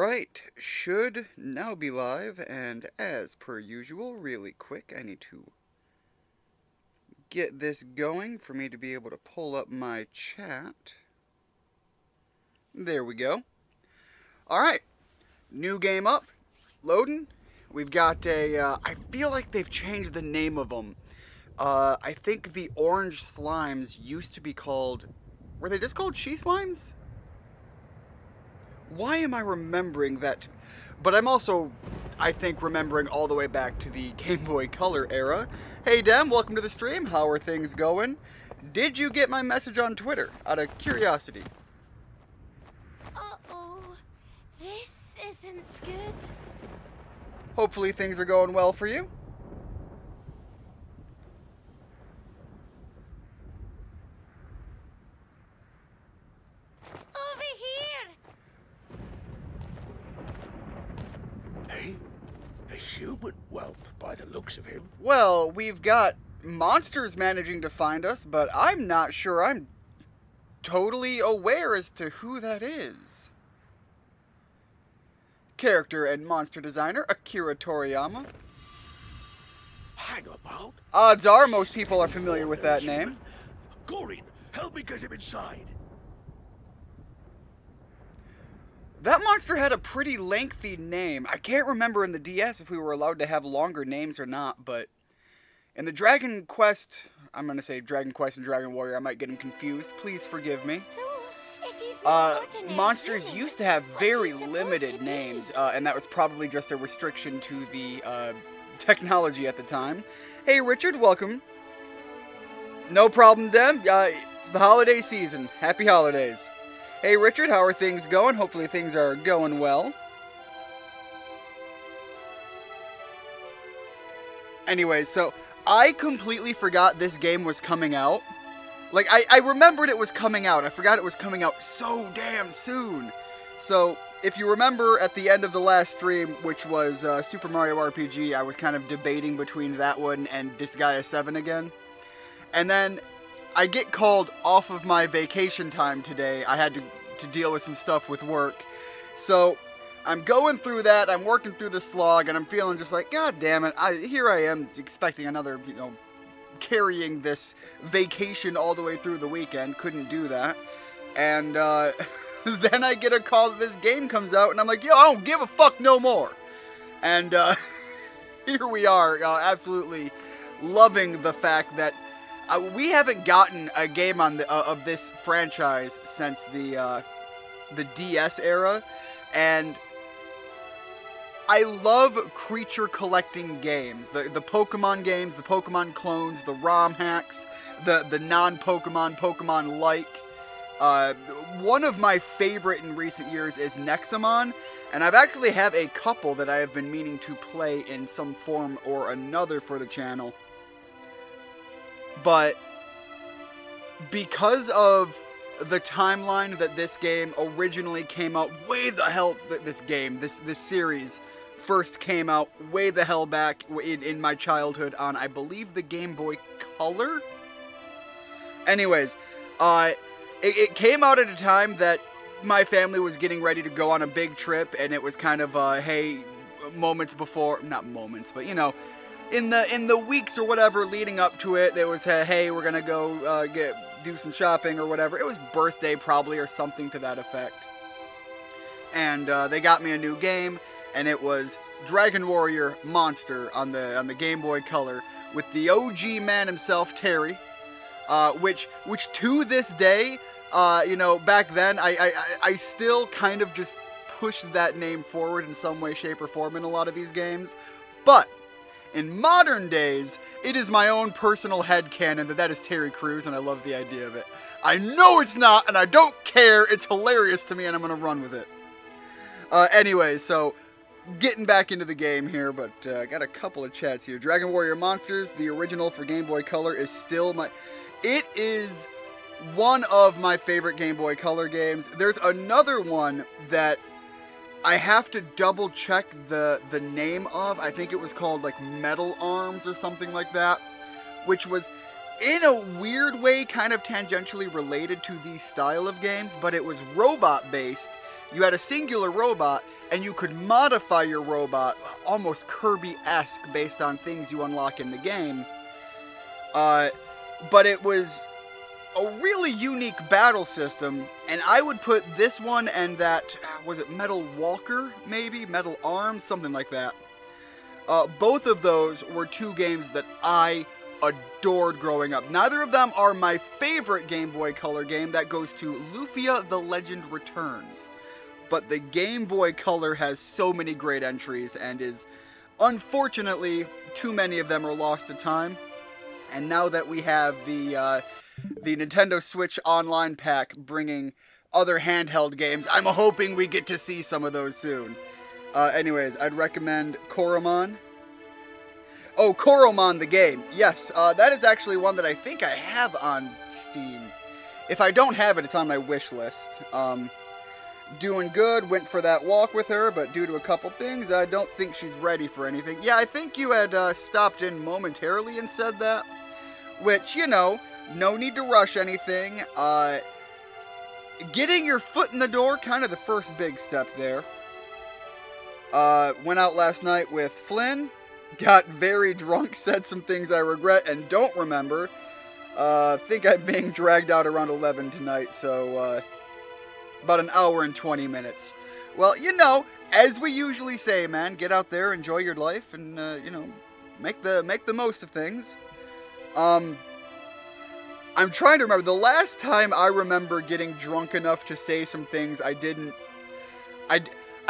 Alright, should now be live, and as per usual, really quick, I need to get this going for me to be able to pull up my chat. There we go. Alright, new game up, loading. We've got I feel like they've changed the name of them. I think the orange slimes used to be called, were they just called She Slimes? Why am I remembering that? But I'm also, I think, remembering all the way back to the Game Boy Color era. Hey Dem, welcome to the stream. How are things going? Did you get my message on Twitter, out of curiosity? Uh-oh. This isn't good. Hopefully things are going well for you. Over here! Hey, a human whelp by the looks of him. Well, we've got monsters managing to find us, but I'm not sure I'm totally aware as to who that is. Character and monster designer Akira Toriyama. Hang about. Odds are most people are familiar with that name. Gorin, help me get him inside. That monster had a pretty lengthy name. I can't remember in the DS if we were allowed to have longer names or not, but in the Dragon Quest, I'm going to say Dragon Quest and Dragon Warrior, I might get them confused. Please forgive me. So, if he's not ordinary Monsters human, used to have what's very he supposed limited to be? names, and that was probably just a restriction to the technology at the time. Hey Richard, welcome. No problem, Dem. It's the holiday season. Happy holidays. Hey Richard, how are things going? Hopefully things are going well. Anyway, so I completely forgot this game was coming out. Like, I remembered it was coming out. I forgot it was coming out so damn soon. So, if you remember at the end of the last stream, which was Super Mario RPG, I was kind of debating between that one and Disgaea 7 again. And then I get called off of my vacation time today. I had to deal with some stuff with work. So, I'm going through that, I'm working through the slog, and I'm feeling just like, God damn it, here I am expecting another, carrying this vacation all the way through the weekend. Couldn't do that. And then I get a call that this game comes out, and I'm like, yo, I don't give a fuck no more. And here we are, absolutely loving the fact that we haven't gotten a game on of this franchise since the DS era, and I love creature collecting games. The Pokemon games, the Pokemon clones, the ROM hacks, the non-Pokemon, Pokemon-like. One of my favorite in recent years is Nexamon, and I've actually have a couple that I have been meaning to play in some form or another for the channel. But because of the timeline that this game originally came out, this series first came out way the hell back in my childhood on, I believe, the Game Boy Color? Anyways, it came out at a time that my family was getting ready to go on a big trip, and it was kind of, hey, moments before, not moments, but, in the weeks or whatever leading up to it, there was a, hey, we're gonna go do some shopping or whatever. It was birthday probably or something to that effect. And they got me a new game, and it was Dragon Warrior Monster on the Game Boy Color with the OG man himself, Terry, which to this day, back then I still kind of just push that name forward in some way, shape, or form in a lot of these games, but in modern days, it is my own personal headcanon that is Terry Crews, and I love the idea of it. I know it's not, and I don't care. It's hilarious to me, and I'm going to run with it. Anyway, so getting back into the game here, but I got a couple of chats here. Dragon Warrior Monsters, the original for Game Boy Color, is still it is one of my favorite Game Boy Color games. There's another one that I have to double check the name of. I think it was called like Metal Arms or something like that, which was in a weird way kind of tangentially related to the style of games, but it was robot based, You had a singular robot, and you could modify your robot, almost Kirby-esque, based on things you unlock in the game. But it was a really unique battle system, and I would put this one and that, was it Metal Walker, maybe? Metal Arms, something like that. Both of those were two games that I adored growing up. Neither of them are my favorite Game Boy Color game. That goes to Lufia the Legend Returns. But the Game Boy Color has so many great entries and is, unfortunately, too many of them are lost to time. And now that we have the Nintendo Switch Online pack bringing other handheld games, I'm hoping we get to see some of those soon. Anyways, I'd recommend Koromon. Oh, Koromon the game. Yes, that is actually one that I think I have on Steam. If I don't have it, it's on my wish list. Doing good, went for that walk with her, but due to a couple things, I don't think she's ready for anything. Yeah, I think you had stopped in momentarily and said that. Which, you know, no need to rush anything. Getting your foot in the door, kind of the first big step there. Went out last night with Flynn. Got very drunk, said some things I regret and don't remember. Think I'm being dragged out around 11 tonight, so, about an hour and 20 minutes. Well, you know, as we usually say, man, get out there, enjoy your life, and, you know, make the most of things. I'm trying to remember. The last time I remember getting drunk enough to say some things I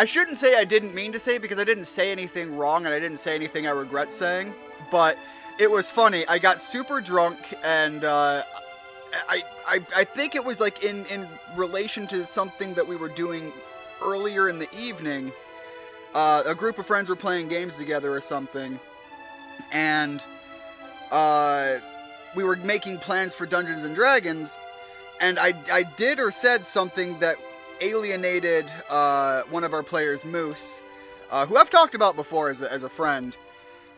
shouldn't say I didn't mean to say, because I didn't say anything wrong and I didn't say anything I regret saying. But it was funny. I got super drunk, and I think it was like in relation to something that we were doing earlier in the evening. A group of friends were playing games together or something, and we were making plans for Dungeons and Dragons, and I did or said something that alienated one of our players, Moose, who I've talked about before as a friend,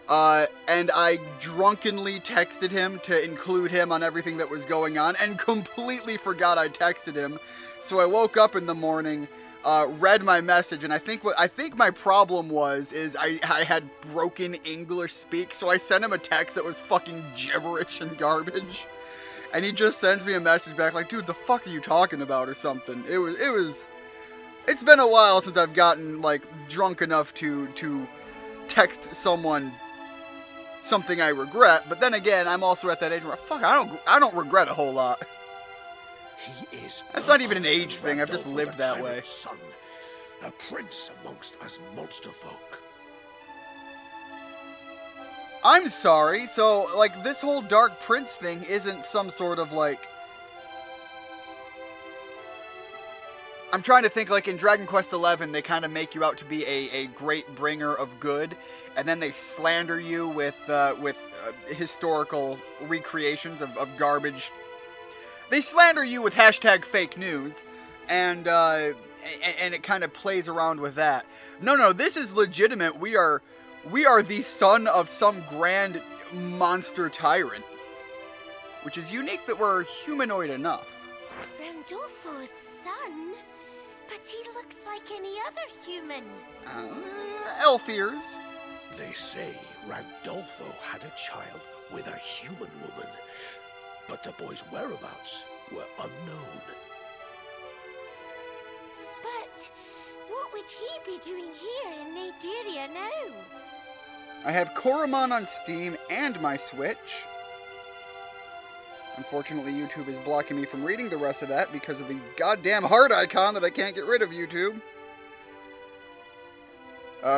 and I drunkenly texted him to include him on everything that was going on, and completely forgot I texted him. So I woke up in the morning, read my message, and I think my problem is I had broken English speak, so I sent him a text that was fucking gibberish and garbage, and he just sends me a message back like, dude, the fuck are you talking about, or something. It's been a while since I've gotten, like, drunk enough to text someone something I regret, but then again, I'm also at that age where, fuck, I don't regret a whole lot. He is. That's not even an age thing, I've just lived that way. Son, a prince amongst us monster folk. I'm sorry, so, like, this whole Dark Prince thing isn't some sort of, like... I'm trying to think, like, in Dragon Quest XI, they kind of make you out to be a great bringer of good, and then they slander you with historical recreations of garbage. They slander you with hashtag fake news, and it kind of plays around with that. No, this is legitimate. We are the son of some grand monster tyrant, which is unique that we're humanoid enough. Randolfo's son? But he looks like any other human. Elf ears. They say Randolfo had a child with a human woman, but the boy's whereabouts were unknown. But what would he be doing here in Naderia now? I have Koromon on Steam and my Switch. Unfortunately, YouTube is blocking me from reading the rest of that because of the goddamn heart icon that I can't get rid of, YouTube.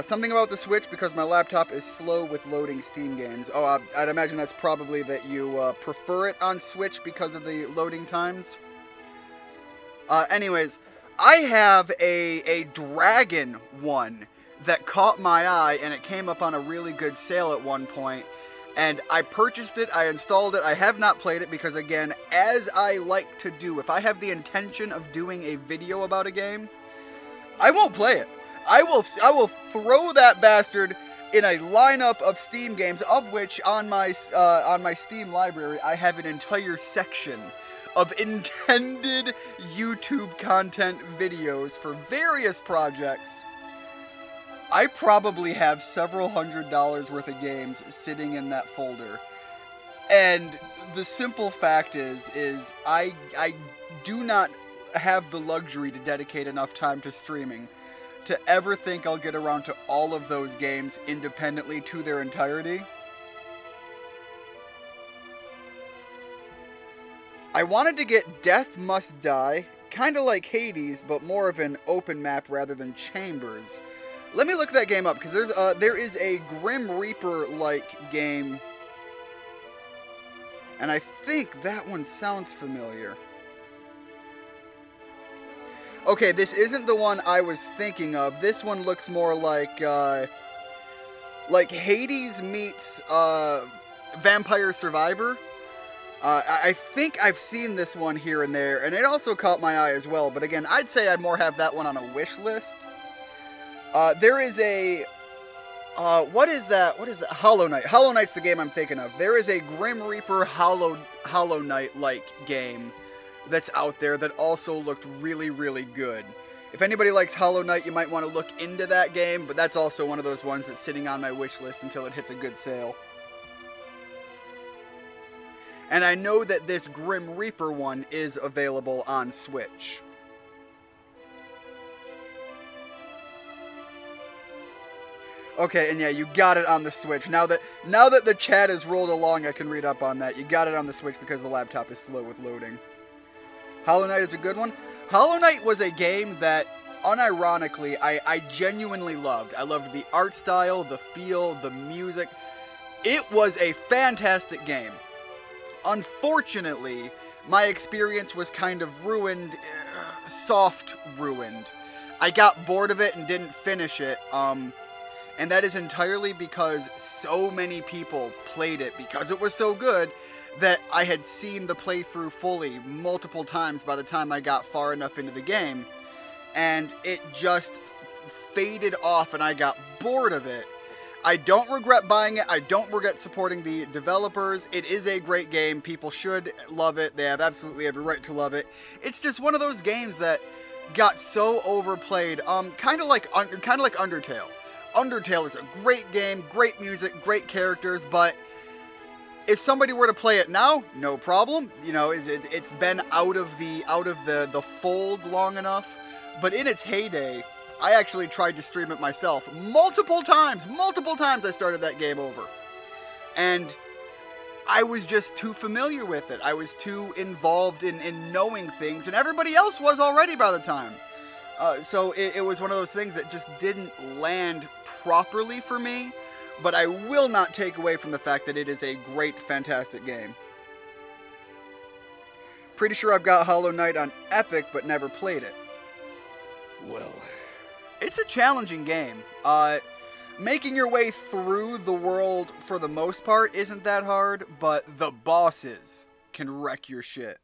Something about the Switch because my laptop is slow with loading Steam games. Oh, I'd imagine that's probably that you prefer it on Switch because of the loading times. Anyways, I have a Dragon one that caught my eye, and it came up on a really good sale at one point. And I purchased it, I installed it, I have not played it because, again, as I like to do, if I have the intention of doing a video about a game, I won't play it. I will throw that bastard in a lineup of Steam games, of which on my Steam library I have an entire section of intended YouTube content videos for various projects, I probably have several $100s worth of games sitting in that folder. And the simple fact is I do not have the luxury to dedicate enough time to streaming to ever think I'll get around to all of those games independently to their entirety. I wanted to get Death Must Die, kind of like Hades, but more of an open map rather than chambers. Let me look that game up, because there is a Grim Reaper-like game, and I think that one sounds familiar. Okay, this isn't the one I was thinking of. This one looks more like Hades meets Vampire Survivor. I think I've seen this one here and there, and it also caught my eye as well. But again, I'd say I'd more have that one on a wish list. There is a... what is that? Hollow Knight. Hollow Knight's the game I'm thinking of. There is a Grim Reaper Hollow Knight-like game that's out there that also looked really, really good. If anybody likes Hollow Knight, you might want to look into that game, but that's also one of those ones that's sitting on my wish list until it hits a good sale. And I know that this Grim Reaper one is available on Switch. Okay, and yeah, you got it on the Switch. Now that the chat has rolled along, I can read up on that. You got it on the Switch because the laptop is slow with loading. Hollow Knight is a good one. Hollow Knight was a game that, unironically, I genuinely loved. I loved the art style, the feel, the music. It was a fantastic game. Unfortunately, my experience was kind of ruined, soft ruined. I got bored of it and didn't finish it, and that is entirely because so many people played it because it was so good that I had seen the playthrough fully multiple times by the time I got far enough into the game, and it just faded off and I got bored of it. I don't regret buying it. I don't regret supporting the developers. It is a great game. People should love it. They have absolutely every right to love it. It's just one of those games that got so overplayed. Kind of like Undertale. Undertale is a great game, great music, great characters, but if somebody were to play it now, no problem. You know, it's been out of the fold long enough. But in its heyday, I actually tried to stream it myself multiple times I started that game over. And I was just too familiar with it. I was too involved in knowing things, and everybody else was already by the time. So it was one of those things that just didn't land properly for me, but I will not take away from the fact that it is a great, fantastic game. Pretty sure I've got Hollow Knight on Epic, but never played it. Well... It's a challenging game. Making your way through the world for the most part isn't that hard, but the bosses can wreck your shit.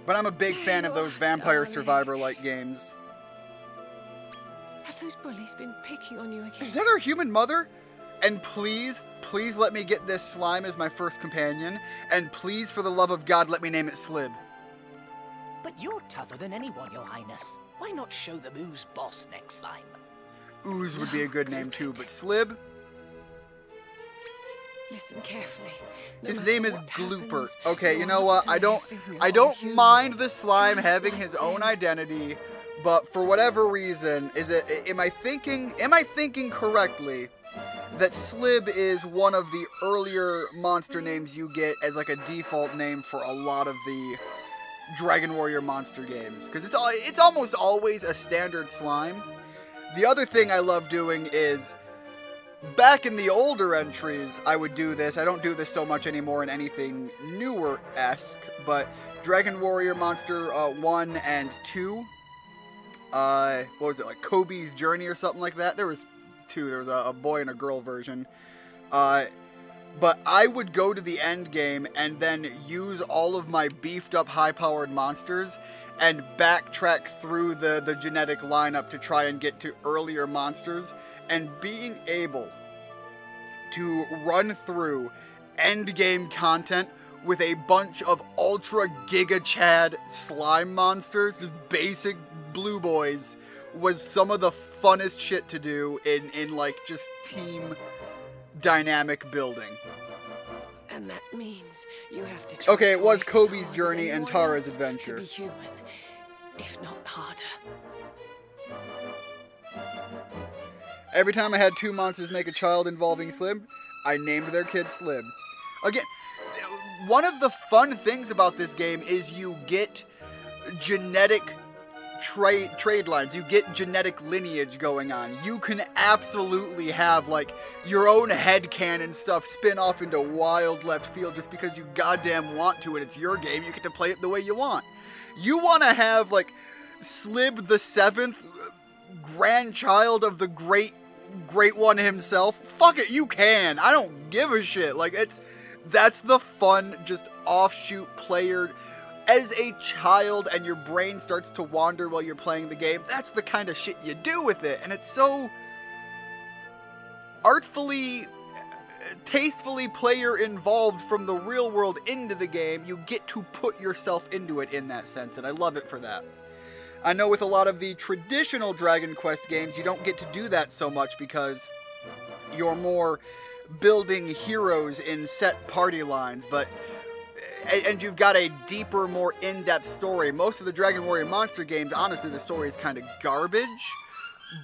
But I'm a big fan of those Vampire Survivor-like games. Have those bullies been picking on you again? Is that our human mother? And please let me get this slime as my first companion. And please, for the love of God, let me name it Slib. But you're tougher than anyone, Your Highness. Why not show them who's boss next time? Ooze would be a good name too, but Slib? Listen carefully. His name is Gloopert. Okay, you know what? I don't mind the slime having his own identity, but for whatever reason, am I thinking correctly that Slib is one of the earlier monster names you get as like a default name for a lot of the Dragon Warrior monster games? Because it's almost always a standard slime. The other thing I love doing is, back in the older entries, I would do this. I don't do this so much anymore in anything newer-esque, but Dragon Warrior Monster 1 and 2, what was it, like Kobe's Journey or something like that? There was two. There was a boy and a girl version. but I would go to the end game and then use all of my beefed up high-powered monsters and backtrack through the genetic lineup to try and get to earlier monsters, and being able to run through end game content with a bunch of ultra giga chad slime monsters, just basic blue boys, was some of the funnest shit to do in like just team dynamic building. And that means you have to try Okay, it was twice as Kobe's hard as journey and anyone Tara's else adventure. To be human, if not harder. Every time I had two monsters make a child involving Slim, I named their kid Slim. Again, one of the fun things about this game is you get genetic trade lines. You get genetic lineage going on. You can absolutely have, like, your own headcanon stuff spin off into wild left field just because you goddamn want to, and it's your game. You get to play it the way you want. You want to have, like, Slib the 7th, grandchild of the great one himself? Fuck it, you can. I don't give a shit. Like, that's the fun, just offshoot player. As a child and your brain starts to wander while you're playing the game, that's the kind of shit you do with it. And it's so artfully, tastefully player involved from the real world into the game. You get to put yourself into it in that sense, and I love it for that. I know with a lot of the traditional Dragon Quest games, you don't get to do that so much because you're more building heroes in set party lines, and you've got a deeper, more in-depth story. Most of the Dragon Warrior Monster games, honestly, the story is kind of garbage,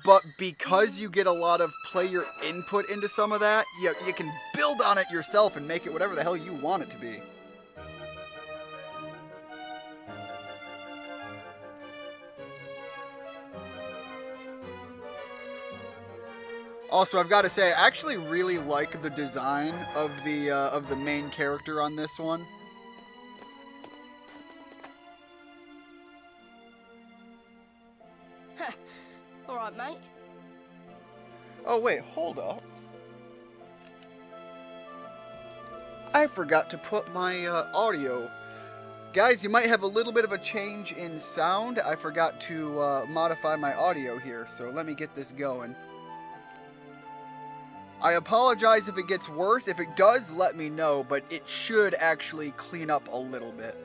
but because you get a lot of player input into some of that, you can build on it yourself and make it whatever the hell you want it to be. Also, I've got to say, I actually really like the design of the main character on this one. Alright, mate. Oh, wait, hold up. I forgot to put my audio. Guys, you might have a little bit of a change in sound. I forgot to modify my audio here, so let me get this going. I apologize if it gets worse. If it does, let me know, but it should actually clean up a little bit.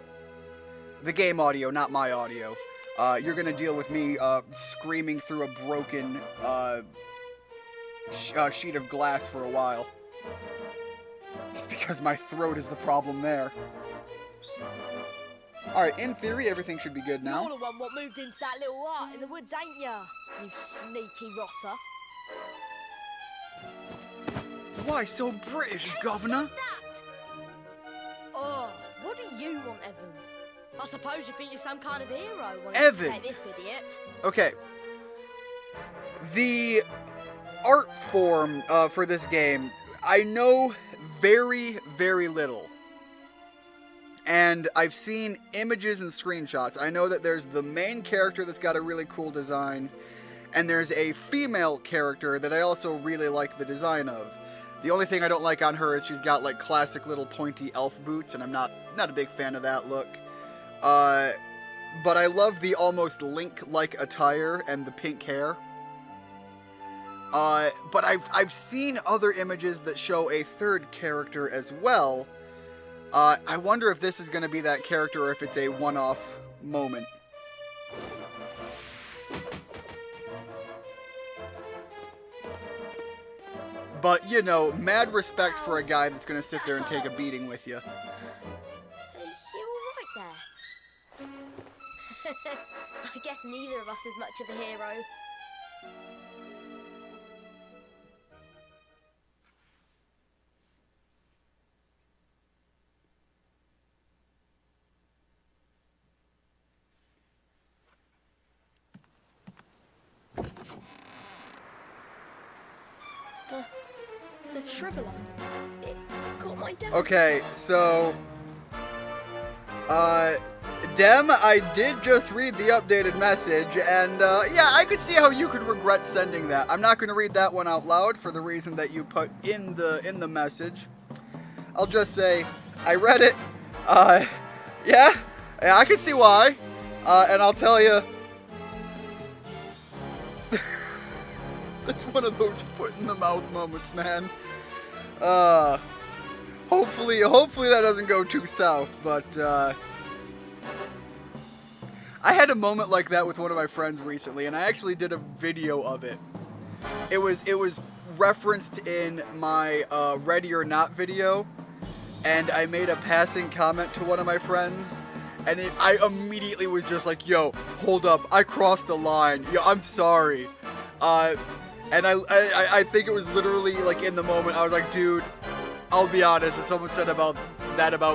The game audio, not my audio. You're gonna deal with me screaming through a broken sheet of glass for a while. Just because my throat is the problem there. Alright, in theory, everything should be good now. You're the one what moved into that little hut in the woods, ain't ya? You sneaky rotter. Why so British, Governor? Oh, what do you want, Evan? I suppose you think you're some kind of hero. Evan! Take this idiot. Okay. The art form for this game, I know very, very little. And I've seen images and screenshots. I know that there's the main character that's got a really cool design, and there's a female character that I also really like the design of. The only thing I don't like on her is she's got like classic little pointy elf boots, and I'm not a big fan of that look. But I love the almost Link-like attire and the pink hair. But I've seen other images that show a third character as well. I wonder if this is going to be that character or if it's a one-off moment. But, you know, mad respect for a guy that's going to sit there and take a beating with you. You alright there? I guess neither of us is much of a hero. The Shriveler. It got my dad. Okay, so... Dem, I did just read the updated message, and, yeah, I could see how you could regret sending that. I'm not going to read that one out loud for the reason that you put in the message. I'll just say I read it. Yeah, I can see why. And I'll tell you, it's one of those foot in the mouth moments, man. Hopefully that doesn't go too south, but I had a moment like that with one of my friends recently, and I actually did a video of it. It was referenced in my Ready or Not video, and I made a passing comment to one of my friends, and I immediately was just like, yo, hold up, I crossed the line. Yo, I'm sorry. And I think it was literally like in the moment, I was like, dude, I'll be honest, if someone said about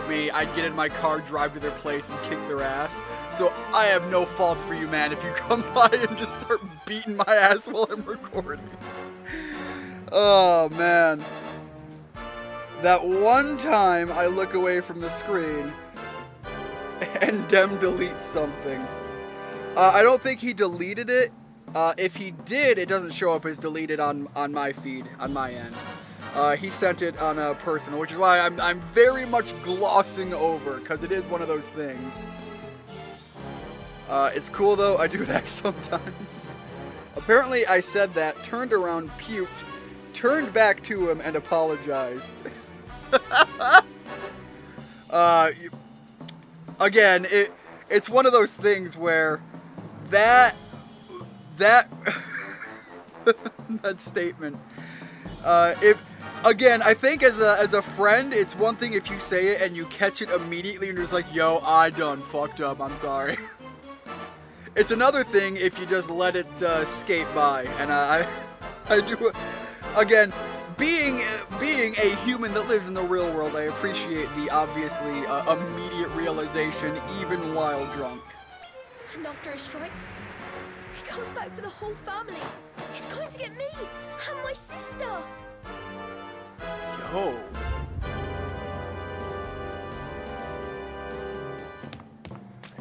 me, I'd get in my car, drive to their place, and kick their ass. So I have no fault for you, man, if you come by and just start beating my ass while I'm recording. Oh, man. That one time I look away from the screen and Dem deletes something. I don't think he deleted it. If he did, it doesn't show up as deleted on my feed, on my end. He sent it on a personal, which is why I'm very much glossing over, because it is one of those things. It's cool though, I do that sometimes. Apparently I said that, turned around, puked, turned back to him, and apologized. Again, it's one of those things where that that statement, again, I think as a friend, it's one thing if you say it and you catch it immediately and you're just like, yo, I done fucked up, I'm sorry. It's another thing if you just let it skate by, and I do, again, being a human that lives in the real world, I appreciate the obviously immediate realization even while drunk. And after he strikes, he comes back for the whole family. He's going to get me and my sister. Yo.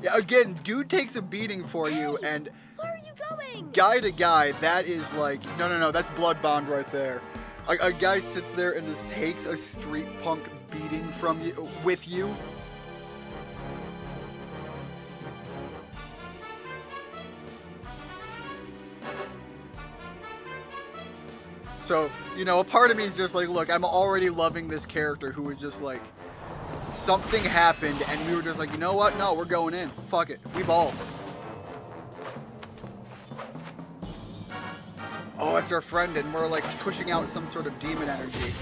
Yeah, again, dude takes a beating for you, and Where are you going? guy to guy, that is like, no, that's blood bond right there. A guy sits there and just takes a street punk beating from you, with you. So, you know, a part of me is just like, look, I'm already loving this character who is just like, something happened and we were just like, you know what? No, we're going in. Fuck it. We ball. Oh, it's our friend and we're like pushing out some sort of demon energy.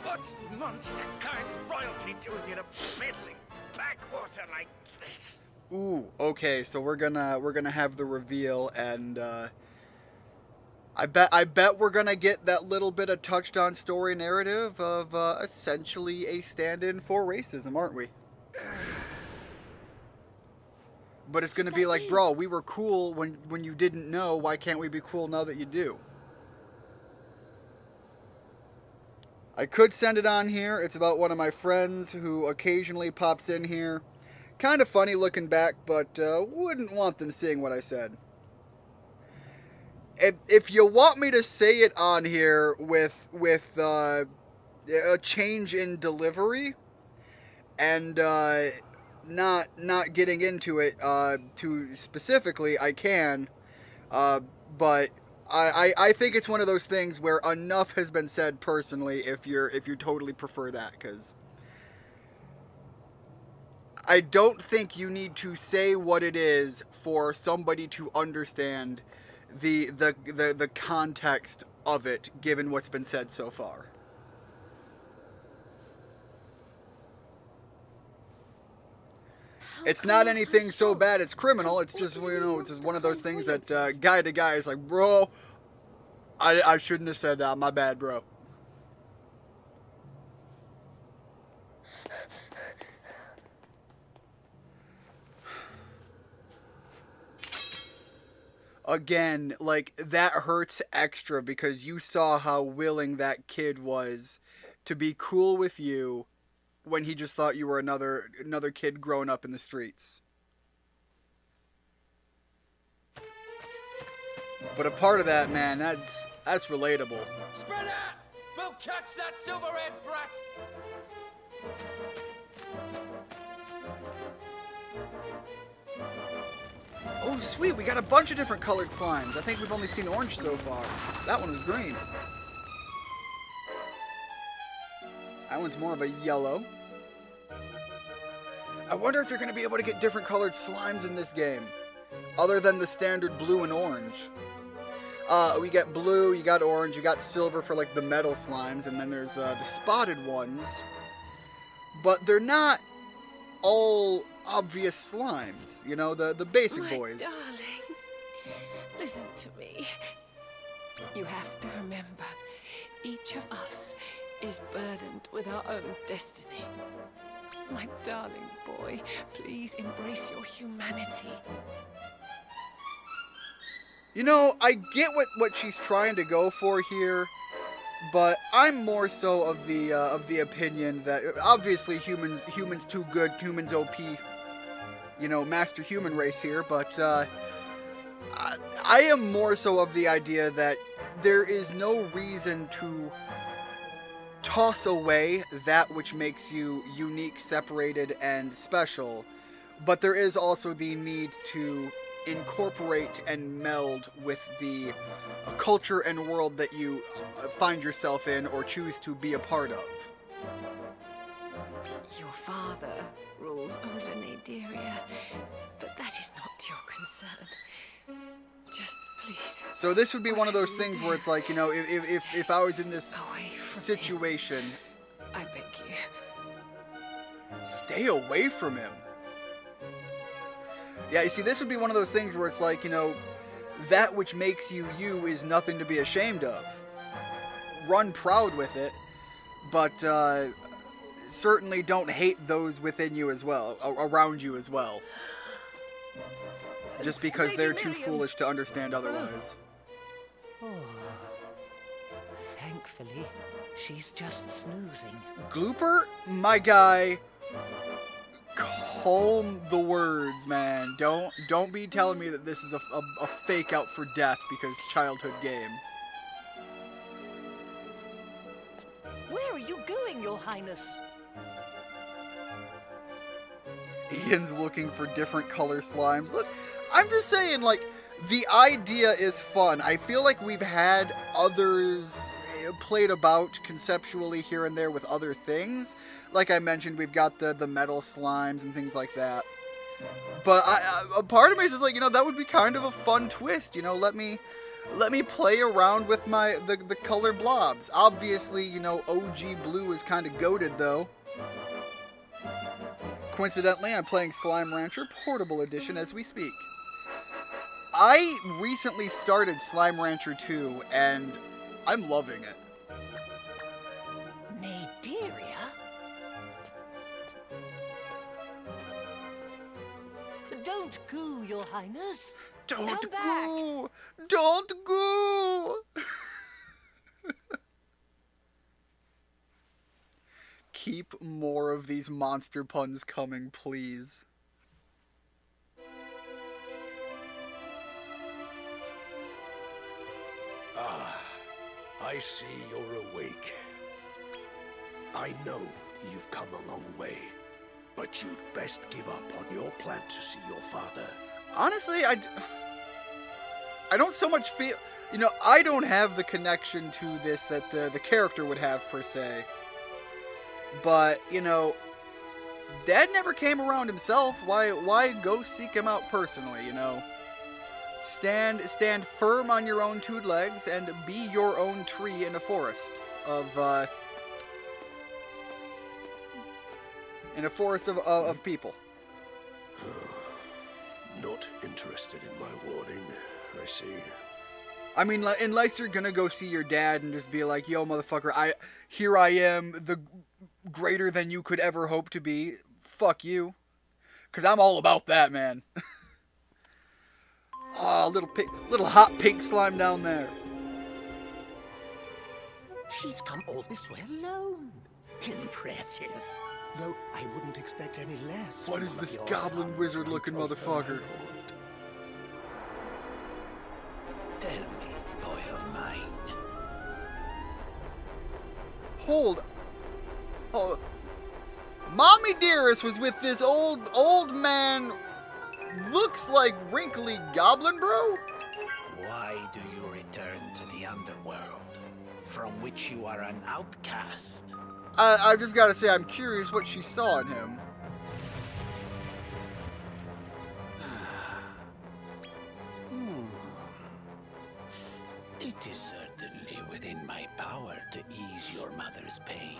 What's monster kind royalty doing in a fiddling backwater like this? Ooh, okay, so we're gonna have the reveal, and I bet we're gonna get that little bit of touched on story narrative of essentially a stand-in for racism, aren't we? But it's gonna be like, bro, we were cool when you didn't know. Why can't we be cool now that you do? I could send it on here. It's about one of my friends who occasionally pops in here. Kind of funny looking back, but wouldn't want them seeing what I said. If you want me to say it on here with a change in delivery and not getting into it too specifically, I can. But I think it's one of those things where enough has been said personally if you totally prefer that, because I don't think you need to say what it is for somebody to understand the context of it, given what's been said so far. It's not anything so bad it's criminal. It's just, you know, it's just one of those things that guy to guy is like, bro, I shouldn't have said that. My bad, bro. Again, like, that hurts extra because you saw how willing that kid was to be cool with you when he just thought you were another kid growing up in the streets. But a part of that, man, that's relatable. Spread out! We'll catch that silver-haired brat! Oh, sweet, we got a bunch of different colored slimes. I think we've only seen orange so far. That one was green. That one's more of a yellow. I wonder if you're going to be able to get different colored slimes in this game, other than the standard blue and orange. We get blue, you got orange, you got silver for like the metal slimes, and then there's the spotted ones. But they're not all obvious slimes, you know, the basic My boys. darling, listen to me. You have to remember, each of us is burdened with our own destiny. My darling boy, please embrace your humanity. You know, I get what she's trying to go for here, but I'm more so of the opinion that obviously humans too good, humans OP, you know, master human race here, but I am more so of the idea that there is no reason to toss away that which makes you unique, separated, and special, but there is also the need to incorporate and meld with the culture and world that you find yourself in or choose to be a part of. Your father rules over Naderia, but that is not your concern. Just please. So this would be one of those things where it's like, you know, if I was in this Away from situation, him. I beg you. stay away from him. Yeah, you see, this would be one of those things where it's like, you know, that which makes you you is nothing to be ashamed of. Run proud with it, but certainly don't hate those within you as well, around you as well. Just because Lady they're too Miriam. foolish to understand otherwise. Oh, thankfully, she's just snoozing. Glooper, my guy, calm the words, man. Don't be telling me that this is a fake out for death because childhood game. Where are you going, Your Highness? Ian's looking for different color slimes. Look, I'm just saying, like, the idea is fun. I feel like we've had others played about conceptually here and there with other things. Like I mentioned, we've got the metal slimes and things like that. But a part of me is just like, you know, that would be kind of a fun twist. You know, let me play around with the color blobs. Obviously, you know, OG blue is kind of goated though. Coincidentally, I'm playing Slime Rancher Portable Edition as we speak. I recently started Slime Rancher 2, and I'm loving it. Naderia? Don't goo, Your Highness. Don't Come back. go! Don't go! Keep more of these monster puns coming, please. I see you're awake. I know you've come a long way, but you'd best give up on your plan to see your father. Honestly, I don't so much feel... You know, I don't have the connection to this that the character would have, per se. But, you know, Dad never came around himself. Why go seek him out personally, you know? Stand firm on your own two legs and be your own tree in a forest of people. Not interested in my warning, I see. I mean, unless you're gonna go see your dad and just be like, yo, motherfucker, here I am, the greater than you could ever hope to be. Fuck you. 'Cause I'm all about that, man. Aw, little hot pink slime down there. She's come all this way alone. Impressive. Though I wouldn't expect any less. What from is one of this your goblin sons, wizard looking Randolph motherfucker? Emerald. Then Hold. Oh, Mommy Dearest was with this old man. Looks like wrinkly goblin bro. Why do you return to the underworld, from which you are an outcast? I just gotta say, I'm curious what she saw in him. It is certainly within my power to ease your mother's pain,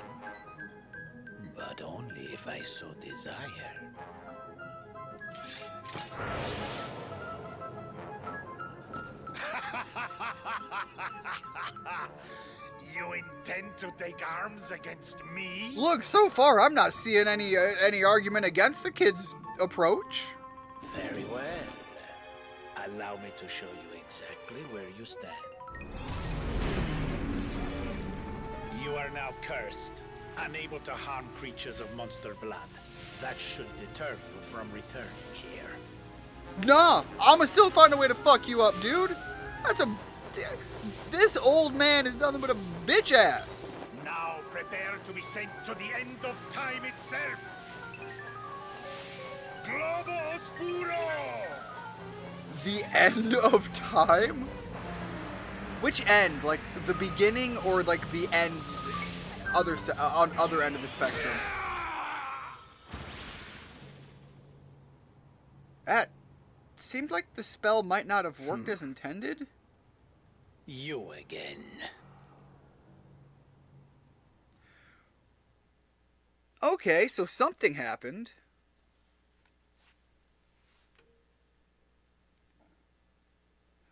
but only if I so desire. You intend to take arms against me? Look, so far I'm not seeing any argument against the kid's approach. Very well. Allow me to show you exactly where you stand. You are now cursed, unable to harm creatures of monster blood. That should deter you from returning here. Nah, I'ma still find a way to fuck you up, dude. This old man is nothing but a bitch ass. Now prepare to be sent to the end of time itself. Globo Oscuro! The end of time? Which end? Like the beginning or like the end? On other end of the spectrum. That seemed like the spell might not have worked as intended. You again. Okay, so something happened.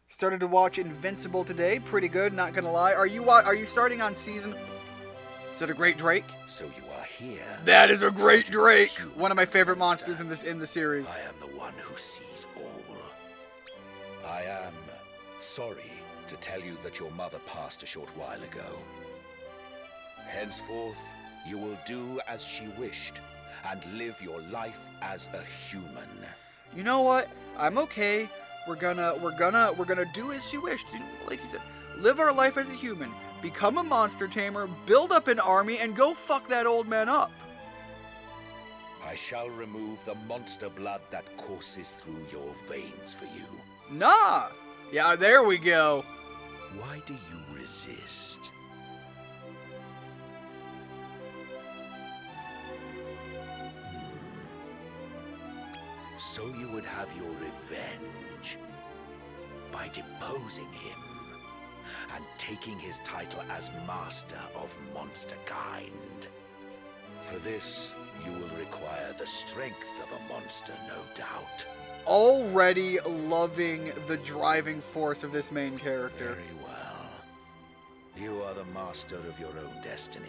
Started to watch Invincible today. Pretty good, not gonna lie. Are you starting on season? Is that a Great Drake? So you are here. That is a Great Drake. One of my favorite monsters in the series. I am the one who sees all. I am sorry to tell you that your mother passed a short while ago. Henceforth, you will do as she wished and live your life as a human. You know what? I'm okay. We're gonna do as she wished. Like you said, live our life as a human. Become a monster tamer, build up an army, and go fuck that old man up. I shall remove the monster blood that courses through your veins for you. Nah. Yeah, there we go. Why do you resist? So you would have your revenge by deposing him and taking his title as Master of Monsterkind. For this, you will require the strength of a monster, no doubt. Already loving the driving force of this main character. Very well. You are the master of your own destiny.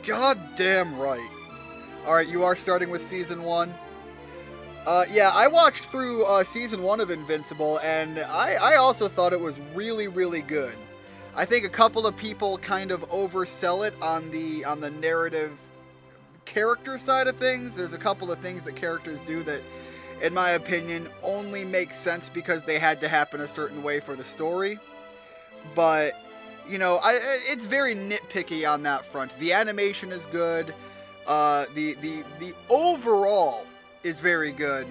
God damn right. Alright, you are starting with Season 1. Yeah, I watched through Season 1 of Invincible, and I also thought it was really, really good. I think a couple of people kind of oversell it on the narrative character side of things. There's a couple of things that characters do that, in my opinion, only make sense because they had to happen a certain way for the story. But, you know, it's very nitpicky on that front. The animation is good. The overall is very good.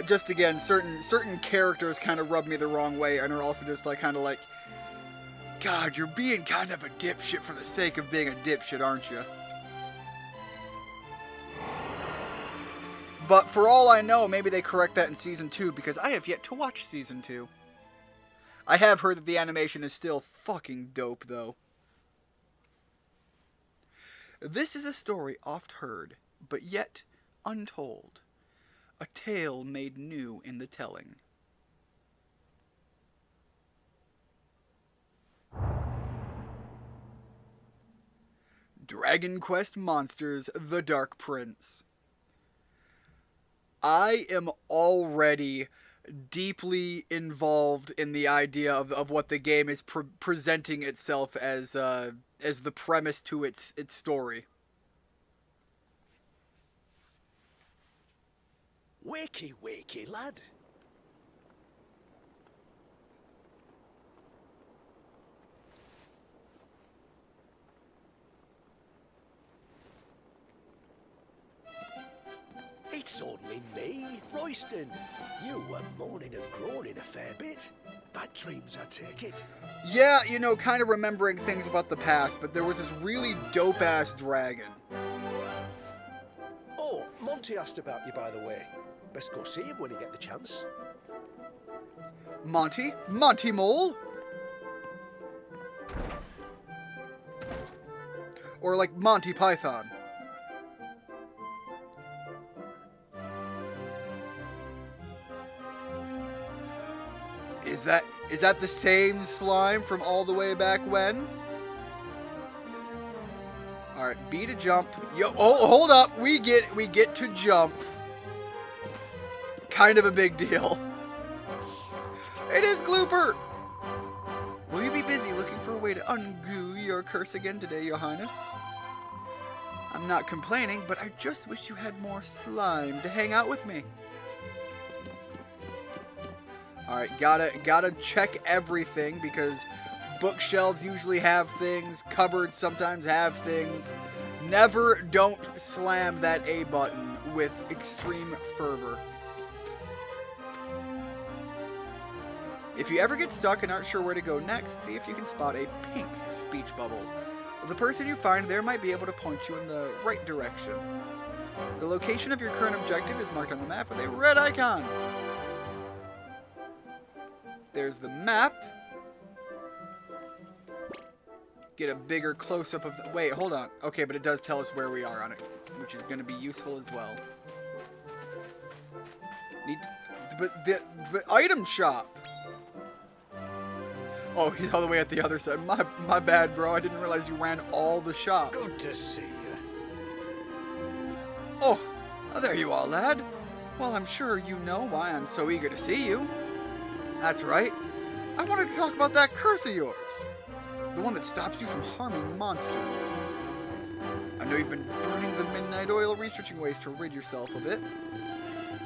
Just again, certain characters kind of rub me the wrong way and are also just like kind of like, God, you're being kind of a dipshit for the sake of being a dipshit, aren't you? But for all I know, maybe they correct that in Season 2, because I have yet to watch Season 2. I have heard that the animation is still fucking dope, though. This is a story oft heard, but yet untold. A tale made new in the telling. Dragon Quest Monsters: The Dark Prince. I am already deeply involved in the idea of what the game is presenting itself as the premise to its story. Wakey, wakey, lad. It's only me, Royston. You were moaning and groaning a fair bit. Bad dreams, I take it. Yeah, you know, kind of remembering things about the past, but there was this really dope-ass dragon. Oh, Monty asked about you, by the way. Best go see him when you get the chance. Monty? Monty Mole? Or like Monty Python. Is that the same slime from all the way back when? Alright, B to jump. Yo, oh, hold up. We get to jump. Kind of a big deal. It is Glooper! Will you be busy looking for a way to undo your curse again today, Your Highness? I'm not complaining, but I just wish you had more slime to hang out with me. Alright, gotta check everything because bookshelves usually have things, cupboards sometimes have things. Never don't slam that A button with extreme fervor. If you ever get stuck and aren't sure where to go next, see if you can spot a pink speech bubble. The person you find there might be able to point you in the right direction. The location of your current objective is marked on the map with a red icon. There's the map. Get a bigger close-up of the... Wait, hold on. Okay, but it does tell us where we are on it, which is going to be useful as well. But item shop. Oh, he's all the way at the other side. My bad, bro. I didn't realize you ran all the shops. Good to see you. Oh, there you are, lad. Well, I'm sure you know why I'm so eager to see you. That's right. I wanted to talk about that curse of yours. The one that stops you from harming monsters. I know you've been burning the midnight oil researching ways to rid yourself of it.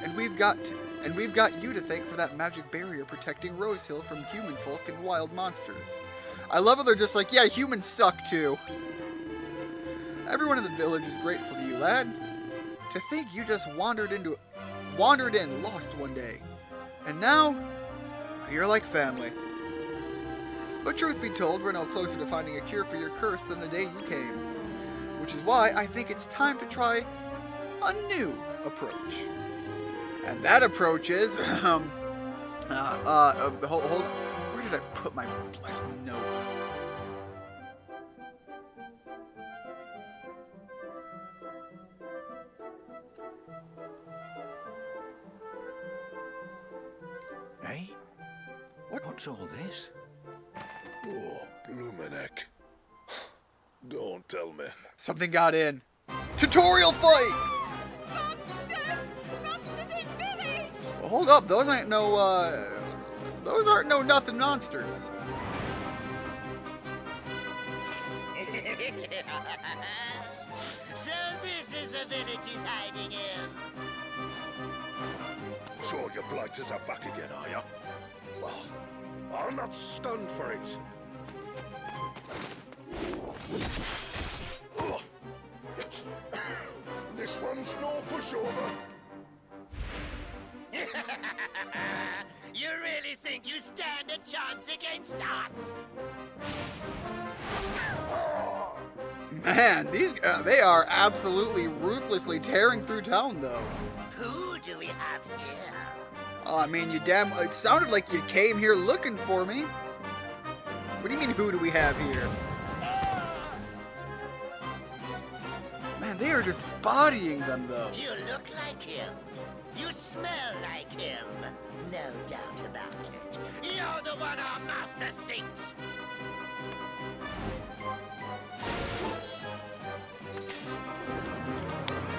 And we've got you to thank for that magic barrier protecting Rose Hill from human folk and wild monsters. I love how they're just like, yeah, humans suck too. Everyone in the village is grateful to you, lad. To think you just wandered in lost one day. And now, you're like family. But truth be told, we're no closer to finding a cure for your curse than the day you came. Which is why I think it's time to try a new approach. And that approach is, hold on. Where did I put my blessed notes? Hey? What's all this? Oh, Blumenek. Don't tell me. Something got in. Tutorial fight! Well, hold up, those aren't no nothing monsters. So this is the village he's hiding in. So your blighters are back again, are ya? Well, I'm not stunned for it. Oh. This one's no pushover. You really think you stand a chance against us? Man, these they are absolutely ruthlessly tearing through town, though. Who do we have here? Oh, I mean, it sounded like you came here looking for me. What do you mean, who do we have here? Man, they are just bodying them, though. You look like him. You smell like him. No doubt about it. You're the one our master seeks.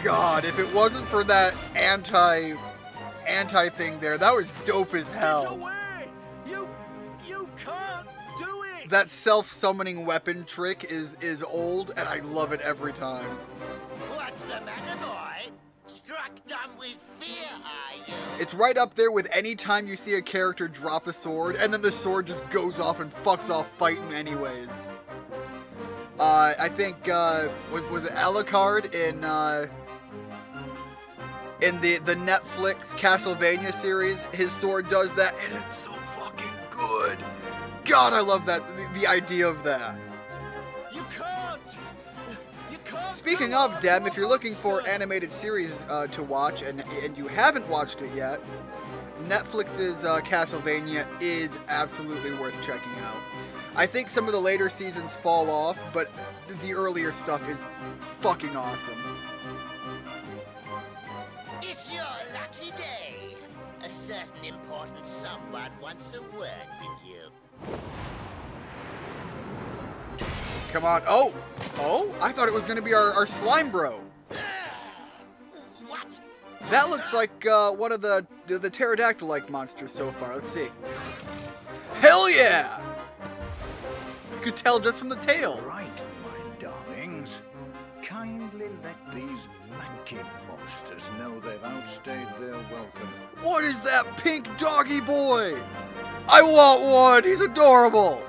God, if it wasn't for that anti thing there, that was dope as hell. Get away! You can't do it! That self-summoning weapon trick is old, and I love it every time. What's the matter, boy? Struck dumb with fear, are you? It's right up there with any time you see a character drop a sword, and then the sword just goes off and fucks off fighting anyways. I think, was it Alucard in the Netflix Castlevania series, his sword does that, and it's so fucking good. God, I love that, the idea of that. You can't! You can't! Speaking of Dem, if you're looking for animated series to watch and you haven't watched it yet, Netflix's Castlevania is absolutely worth checking out. I think some of the later seasons fall off, but the earlier stuff is fucking awesome. It's your lucky day. A certain important someone wants a word with you. Come on. Oh! I thought it was going to be our slime bro. What? That looks like one of the pterodactyl-like monsters so far. Let's see. Hell yeah! You could tell just from the tail. Right, my darlings. Kindly let these manky monsters know they've outstayed their welcome. What is that pink doggy boy? I want one! He's adorable!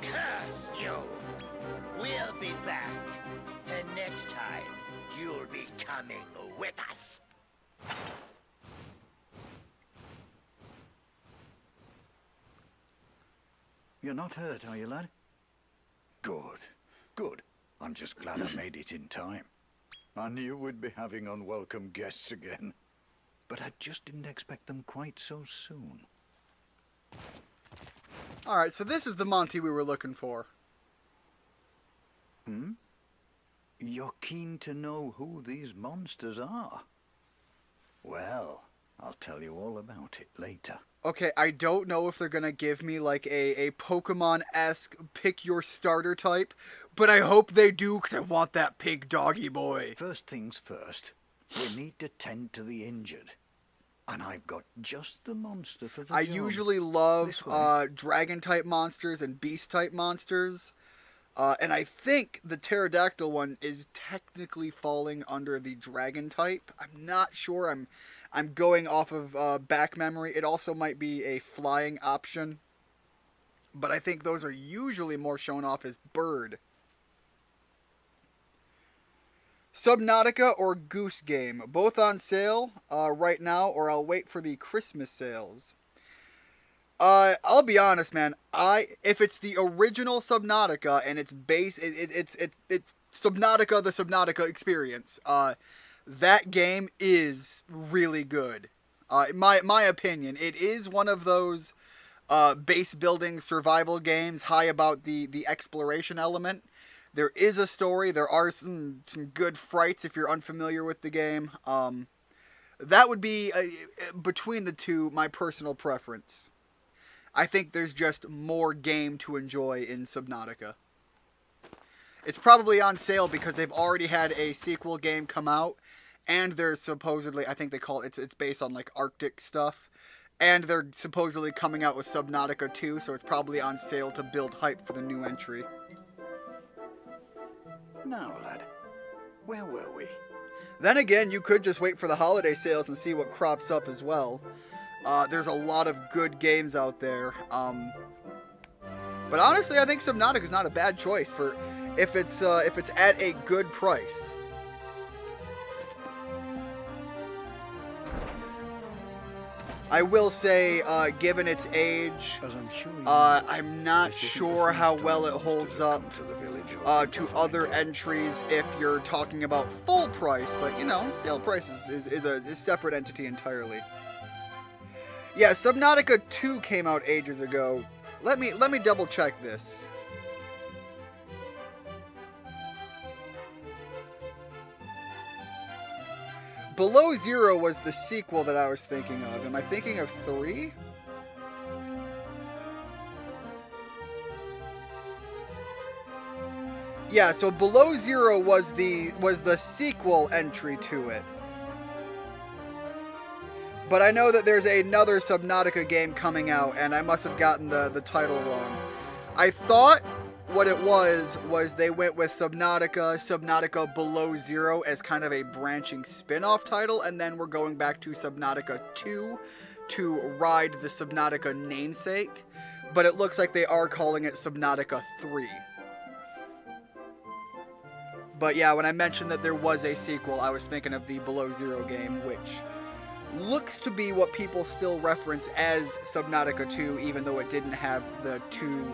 Curse you! We'll be back. And next time, you'll be coming with us. You're not hurt, are you, lad? Good. Good. I'm just glad I made it in time. I knew we'd be having unwelcome guests again. But I just didn't expect them quite so soon. Alright, so this is the Monty we were looking for. Hmm? You're keen to know who these monsters are? Well, I'll tell you all about it later. Okay, I don't know if they're gonna give me like a Pokemon-esque pick your starter type, but I hope they do because I want that pink doggy boy. First things first, we need to tend to the injured. And I've got just the monster for the job. I usually love dragon-type monsters and beast-type monsters. And I think the pterodactyl one is technically falling under the dragon type. I'm not sure. I'm going off of back memory. It also might be a flying option. But I think those are usually more shown off as bird. Subnautica or Goose Game. Both on sale right now, or I'll wait for the Christmas sales. I'll be honest, man. If it's the original Subnautica and it's it's Subnautica, the Subnautica experience. That game is really good. My opinion, it is one of those base building survival games high about the exploration element. There is a story. There are some good frights if you're unfamiliar with the game. That would be between the two my personal preference. I think there's just more game to enjoy in Subnautica. It's probably on sale because they've already had a sequel game come out, and there's supposedly, I think they call it, it's based on like Arctic stuff, and they're supposedly coming out with Subnautica 2, so it's probably on sale to build hype for the new entry. Now, lad, where were we? Then again, you could just wait for the holiday sales and see what crops up as well. There's a lot of good games out there. But honestly, I think Subnautica is not a bad choice for if it's at a good price. I will say, given its age, I'm not sure how well it holds up to other entries if you're talking about full price, but you know, sale price is a separate entity entirely. Yeah, Subnautica 2 came out ages ago. Let me double check this. Below Zero was the sequel that I was thinking of. Am I thinking of 3? Yeah, so Below Zero was the sequel entry to it. But I know that there's another Subnautica game coming out, and I must have gotten the title wrong. I thought what it was they went with Subnautica Below Zero as kind of a branching spin-off title, and then we're going back to Subnautica 2 to ride the Subnautica namesake. but it looks like they are calling it Subnautica 3. But yeah, when I mentioned that there was a sequel, I was thinking of the Below Zero game, which looks to be what people still reference as Subnautica 2, even though it didn't have the 2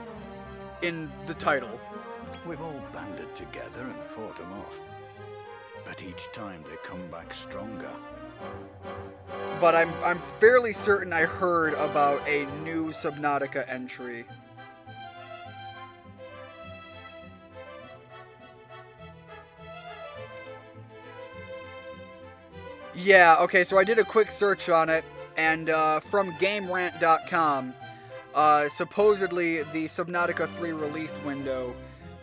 in the title. We've all banded together and fought them off. But each time they come back stronger. But I'm fairly certain I heard about a new Subnautica entry. Yeah, okay, so I did a quick search on it, and from GameRant.com, supposedly the Subnautica 3 release window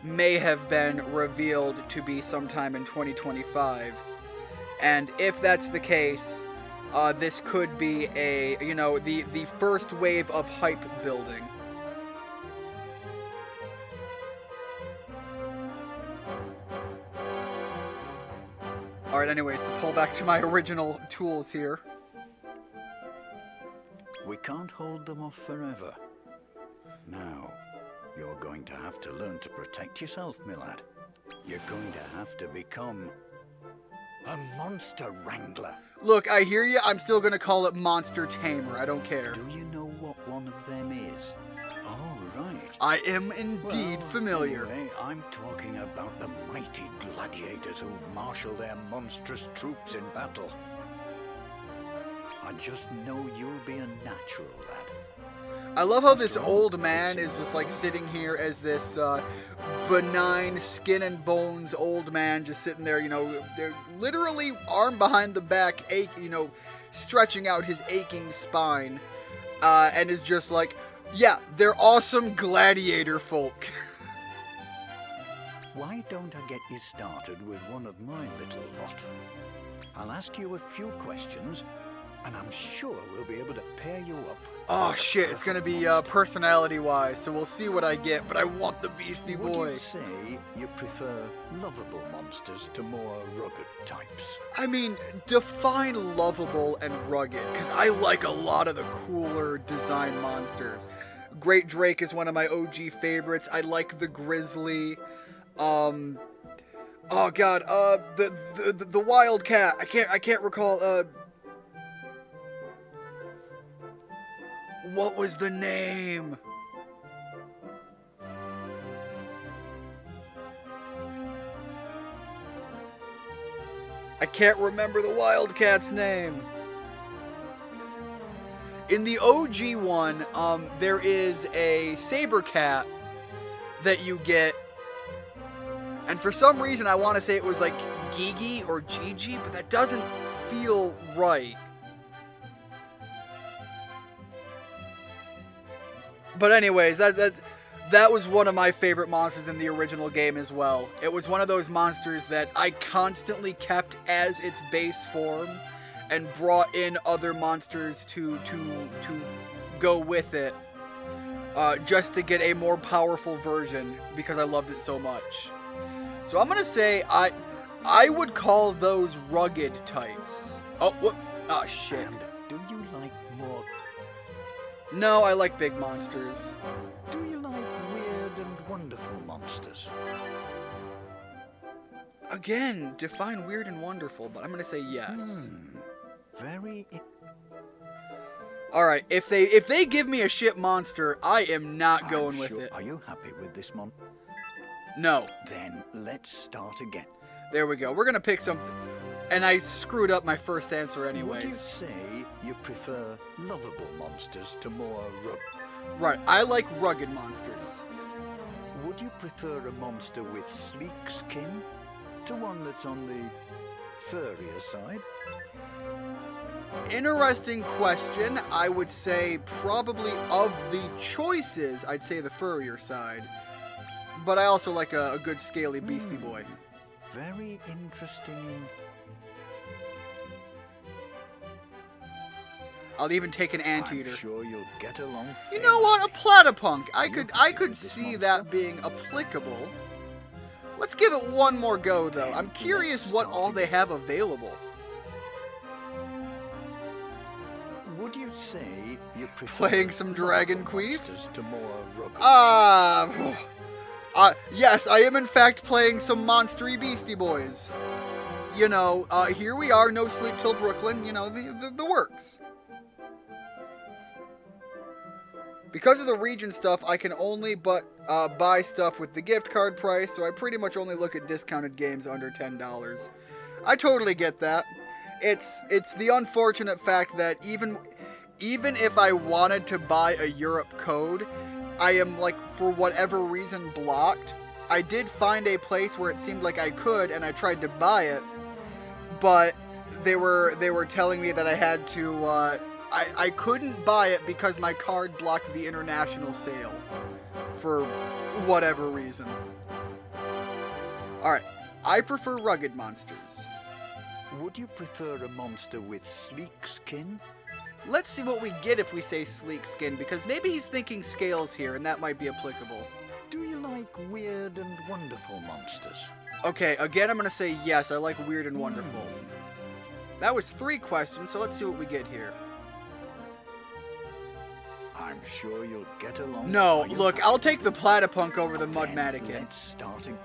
may have been revealed to be sometime in 2025. And if that's the case, this could be the first wave of hype building. Alright, anyways, to pull back to my original tools here. We can't hold them off forever. Now, you're going to have to learn to protect yourself, my lad. You're going to have to become a monster wrangler. Look, I hear you. I'm still going to call it Monster Tamer. I don't care. Do you know what one of them is? Oh, right. I am indeed familiar. Anyway, I'm talking about the mighty gladiators who marshal their monstrous troops in battle. I just know you'll be a natural, lad. I love how this old man is just like sitting here as this benign skin and bones old man just sitting there, they're literally arm behind the back, stretching out his aching spine, and is just like, yeah, they're awesome gladiator folk. Why don't I get you started with one of my little lot? I'll ask you a few questions, and I'm sure we'll be able to pair you up. Oh shit, it's gonna be personality-wise, so we'll see what I get, but I want the Beastie Boy. Would you say you prefer lovable monsters to more rugged types? I mean, define lovable and rugged, because I like a lot of the cooler design monsters. Great Drake is one of my OG favorites. I like the Grizzly. Oh god, the Wildcat. I can't recall, what was the name? I can't remember the Wildcat's name. In the OG one, there is a saber cat that you get, and for some reason I want to say it was like Gigi or Gigi, but that doesn't feel right. But anyways, that was one of my favorite monsters in the original game as well. It was one of those monsters that I constantly kept as its base form and brought in other monsters to go with it, just to get a more powerful version because I loved it so much. So I'm gonna say I would call those rugged types. Oh, what? Oh shit. And do you like more? No, I like big monsters. Do you like weird and wonderful monsters? Again, define weird and wonderful, but I'm gonna say yes. Very. All right, if they give me a shit monster, I am not going with it. Are you happy with this one? No. Then let's start again. There we go. We're gonna pick something, and I screwed up my first answer anyways. Would you say you prefer lovable monsters to more rugged? Right, I like rugged monsters. Would you prefer a monster with sleek skin to one that's on the furrier side? Interesting question. I would say probably of the choices, I'd say the furrier side. But I also like a good scaly Beastie Boy. Very interesting. I'll even take an anteater. I'm sure you'll get along. You know what? A platypunk. I could see that being applicable. Let's give it one more go, though. I'm curious what all they have available. Would you say you prefer Playing some Dragon lovable Queef? monsters to more rugged Yes, I am in fact playing some Monstery Beastie Boys. You know, here we are, No Sleep Till Brooklyn, you know, the works. Because of the region stuff, I can only buy stuff with the gift card price, so I pretty much only look at discounted games under $10. I totally get that. It's the unfortunate fact that even if I wanted to buy a Europe code, I am, like, for whatever reason, blocked. I did find a place where it seemed like I could, and I tried to buy it, but they were telling me that I had to, I couldn't buy it because my card blocked the international sale, for whatever reason. Alright, I prefer rugged monsters. Would you prefer a monster with sleek skin? Let's see what we get if we say sleek skin, because maybe he's thinking scales here, and that might be applicable. Do you like weird and wonderful monsters? Okay, again I'm going to say yes, I like weird and wonderful. That was 3 questions, so let's see what we get here. I'm sure you'll get along. No, Are you look, happy? I'll take the Platypunk over the Then Mudmatikin. let's start again.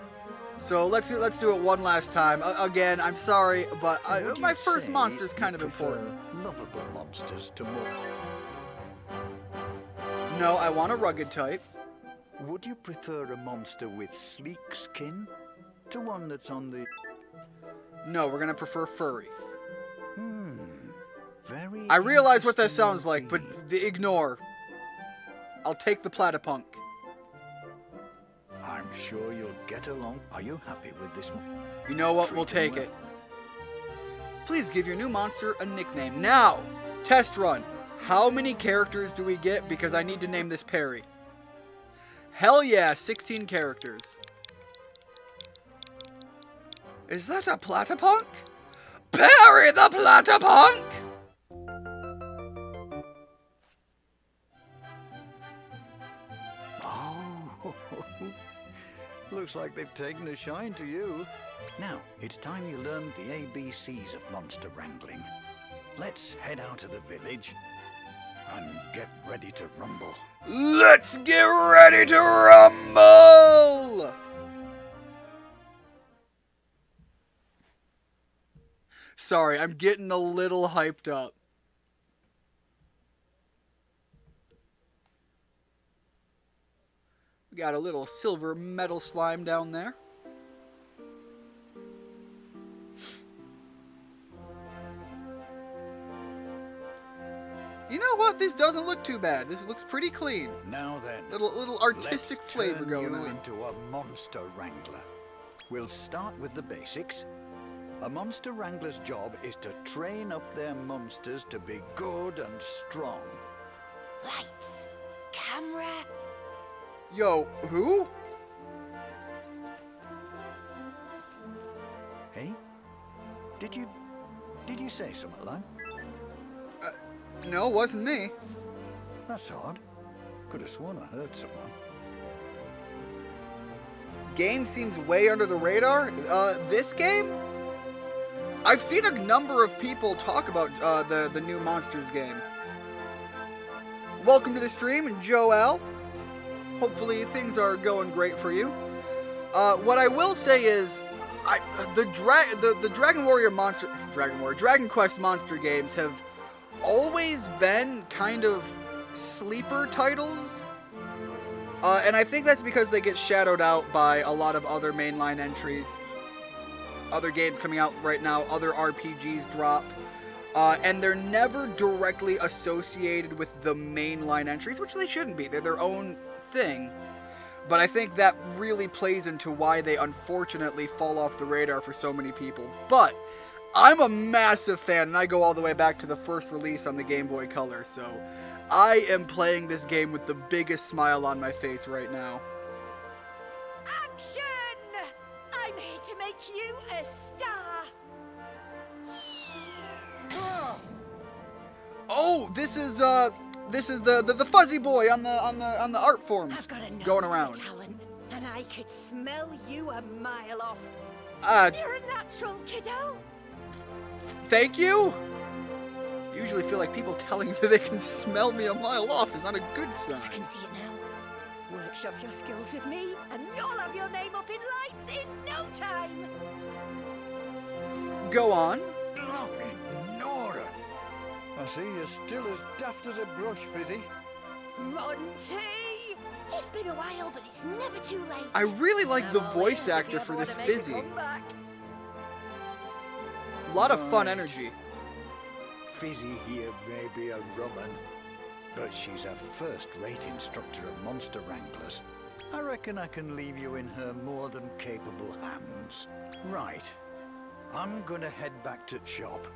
So let's do it one last time. Again, I'm sorry, but Would my you first say monster is you kind of prefer important. lovable monsters to more. No, I want a rugged type. Would you prefer a monster with sleek skin to one that's on the... No, we're gonna prefer furry. Very I realize what that interesting sounds like, but ignore. I'll take the Platypunk. I'm sure you'll get along. Are you happy with this one? You know what? We'll Treat him take it. Please give your new monster a nickname. Now, test run. How many characters do we get? Because I need to name this Perry. Hell yeah, 16 characters. Is that a Platypunk? Perry the Platypunk! Oh, looks like they've taken a shine to you. Now, it's time you learned the ABCs of monster wrangling. Let's head out of the village and get ready to rumble. Let's get ready to rumble! Sorry, I'm getting a little hyped up. We got a little silver metal slime down there. You know what? This doesn't look too bad. This looks pretty clean. Now then, Little artistic let's flavor turn going you on. into a monster wrangler. We'll start with the basics. A monster wrangler's job is to train up their monsters to be good and strong. Lights, camera. Yo, who? Hey? Did you say something, lad? No, wasn't me. That's odd. Could have sworn I heard someone. Game seems way under the radar. This game? I've seen a number of people talk about the new Monsters game. Welcome to the stream, Joel. Hopefully things are going great for you. What I will say is, the Dragon Quest monster games have always been kind of sleeper titles. And I think that's because they get shadowed out by a lot of other mainline entries. Other games coming out right now, other RPGs drop. And they're never directly associated with the mainline entries, which they shouldn't be. They're their own thing. But I think that really plays into why they unfortunately fall off the radar for so many people. But I'm a massive fan, and I go all the way back to the first release on the Game Boy Color, so I am playing this game with the biggest smile on my face right now. Action! I'm here to make you a star. Oh, this is the fuzzy boy on the art forms I've got a nose going for around. talent, and I could smell you a mile off. You're a natural, kiddo. Thank you. I usually feel like people telling me that they can smell me a mile off is not a good sign. I can see it now. Workshop your skills with me, and you'll have your name up in lights in no time. Go on. Blimey, Nora! I see you're still as daft as a brush, Fizzy. Monty! It's been a while, but it's never too late. I really like the I'm all voice ears if actor you for ever this wanna make a Fizzy. comeback. A lot of fun Right. energy. Fizzy here may be a rumman, but she's a first-rate instructor of monster wranglers. I reckon I can leave you in her more than capable hands. Right. I'm gonna head back to the shop.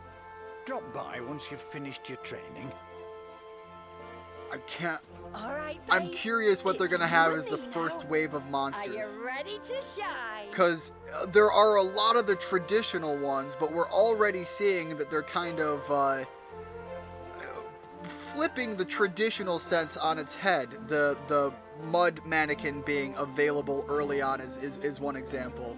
Drop by once you've finished your training. I can't. All right, I'm babe. curious what they're It's gonna have you as and the me first now. wave of Are monsters. you ready to shine? Because there are a lot of the traditional ones, but we're already seeing that they're kind of flipping the traditional sense on its head. The mud mannequin being available early on is one example.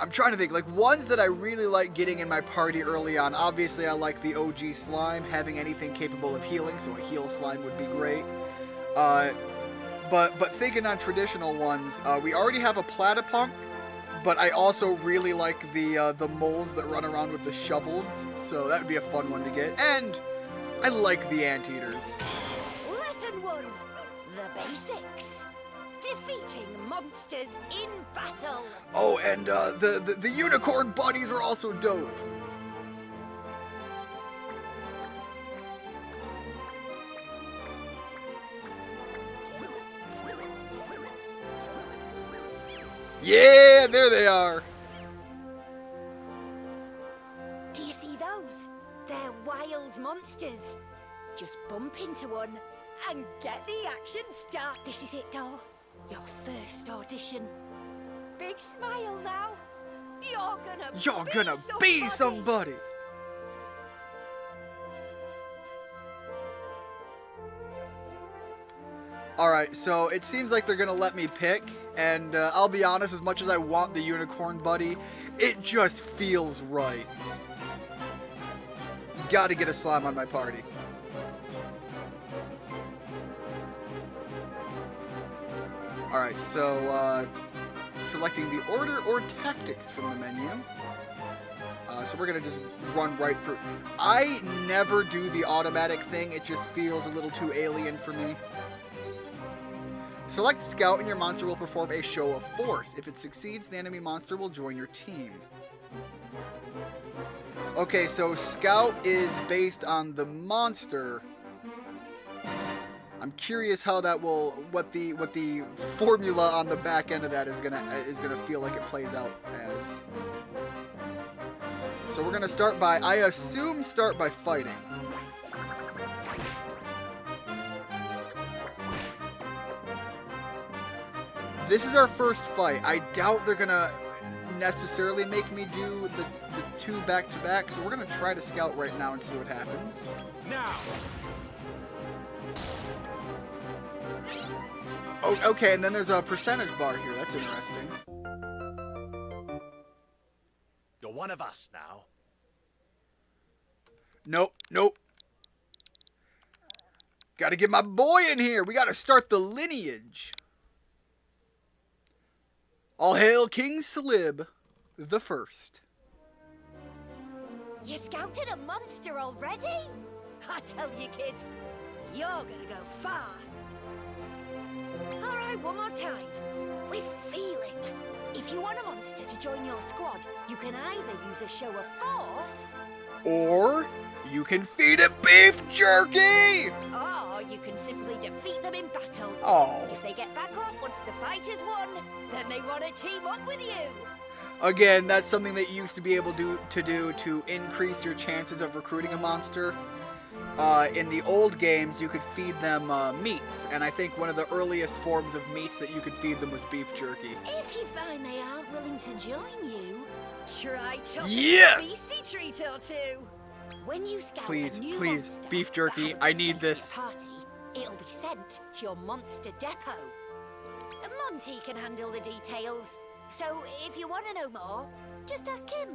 I'm trying to think, like, ones that I really like getting in my party early on. Obviously, I like the OG slime, having anything capable of healing, so a heal slime would be great. But thinking on traditional ones, we already have a Platypunk, but I also really like the moles that run around with the shovels, so that would be a fun one to get. And I like the Anteaters. Lesson 1. The basics. Defeating monsters in battle. Oh, and the unicorn buddies are also dope. Yeah, there they are. Do you see those? They're wild monsters. Just bump into one and get the action start. This is it, doll. Your first audition. Big smile now. You're gonna be somebody. Alright, so it seems like they're gonna let me pick, and I'll be honest, as much as I want the unicorn buddy, it just feels right. Gotta get a slime on my party. Alright, so selecting the order or tactics from the menu. So we're gonna just run right through. I never do the automatic thing, it just feels a little too alien for me. Select Scout and your monster will perform a show of force. If it succeeds, the enemy monster will join your team. Okay, so Scout is based on the monster. I'm curious how that will, what the formula on the back end of that is gonna feel like it plays out as. So we're gonna start by, I assume, start by fighting. This is our first fight. I doubt they're gonna necessarily make me do the two back to back, so we're gonna try to scout right now and see what happens. Now! Oh, okay, and then there's a percentage bar here. That's interesting. You're one of us now. Nope, nope. Gotta get my boy in here. We gotta start the lineage. All hail King Slib the First. You scouted a monster already? I tell you, kid, you're gonna go far. All right, one more time. With feeling. If you want a monster to join your squad, you can either use a show of force, Or you can feed it beef jerky! or you can simply defeat them in battle. Oh. If they get back up once the fight is won, then they want to team up with you. Again, that's something that you used to be able to do to increase your chances of recruiting a monster. In the old games, you could feed them meats, and I think one of the earliest forms of meats that you could feed them was beef jerky. If you find they aren't willing to join you, try tossing Yes! a beastie treat or two. When you scout Please, a new please, monster beef jerky, that I haven't need been this. sent to your party, it'll be sent to your monster depot. And Monty can handle the details. So if you want to know more, just ask him.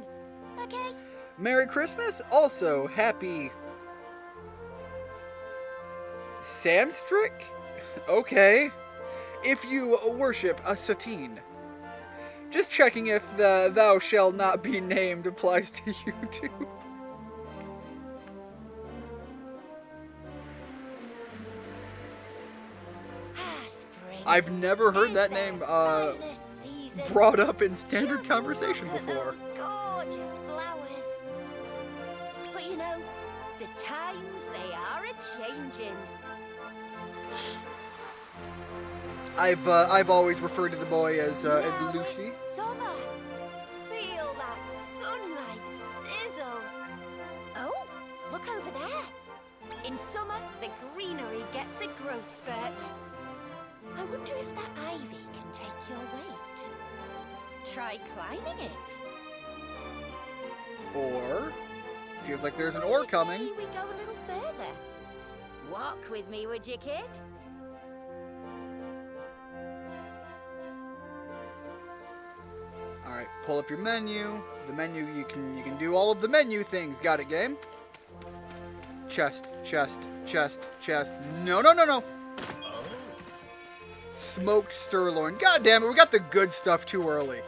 Okay? Merry Christmas. Also, happy Sandstrick? Okay. If you worship a Satine. Just checking if the "thou shall not be named" applies to you too. I've never heard that name brought up in standard conversation before. Those gorgeous flowers. But you know, the times they are a-changing. I've always referred to the boy as Now Lucy. it's summer. Feel that sunlight sizzle. Oh, look over there. In summer, the greenery gets a growth spurt. I wonder if that ivy can take your weight. Try climbing it. Or feels like there's an What do or you coming. say we go a little further. Walk with me, would you, kid? All right, pull up your menu. The menu you can do all of the menu things. Got it, game. Chest, chest, chest, chest. No, no, no, no. Smoked sirloin. God damn it, we got the good stuff too early.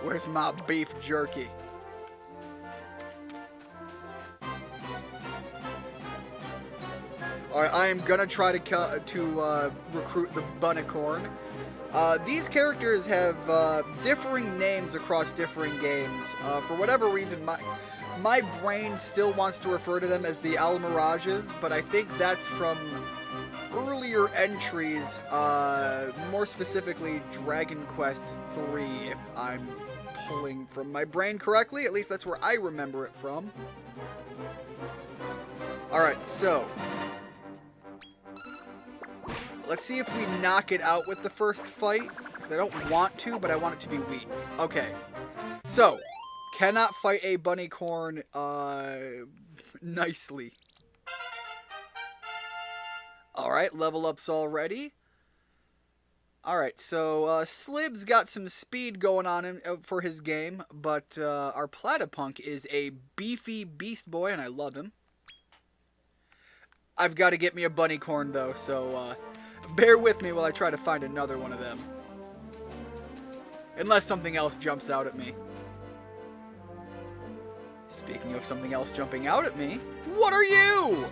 Where's my beef jerky? Alright, I am gonna try to recruit the Bunnicorn. These characters have differing names across different games. For whatever reason, my brain still wants to refer to them as the Almirages, but I think that's from earlier entries, more specifically Dragon Quest III, if I'm pulling from my brain correctly. At least that's where I remember it from. Alright, so let's see if we knock it out with the first fight, because I don't want to, but I want it to be weak. Okay, so cannot fight a Bunnicorn nicely. Alright, level ups already. Alright, so Slib's got some speed going on for his game, but our Platypunk is a beefy beast boy, and I love him. I've got to get me a Bunnicorn, though, so bear with me while I try to find another one of them. Unless something else jumps out at me. Speaking of something else jumping out at me, what are you?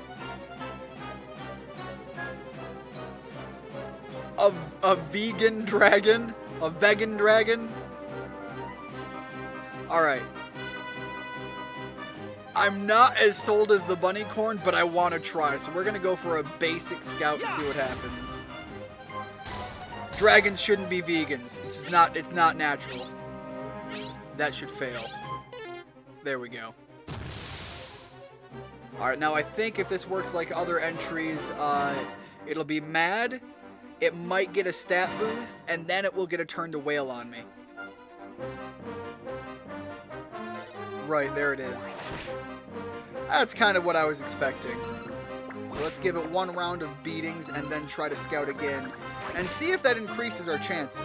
A vegan dragon? A vegan dragon? Alright. I'm not as sold as the Bunnicorn, but I want to try. So we're going to go for a basic scout and see what happens. Dragons shouldn't be vegans. It's not natural. That should fail. There we go. Alright, now I think if this works like other entries, it'll be mad. It might get a stat boost, and then it will get a turn to wail on me. Right, there it is. That's kind of what I was expecting. So let's give it one round of beatings and then try to scout again and see if that increases our chances.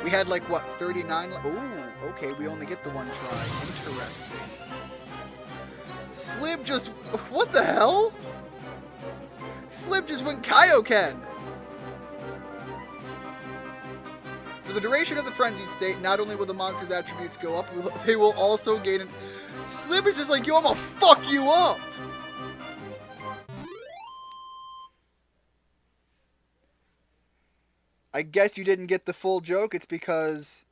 We had like, what, 39? Ooh, okay, we only get the one try. Interesting. Slib just... What the hell? Slib just went Kaioken! For the duration of the frenzied state, not only will the monster's attributes go up, they will also gain an... Slib is just like, yo, I'm gonna fuck you up! I guess you didn't get the full joke. It's because...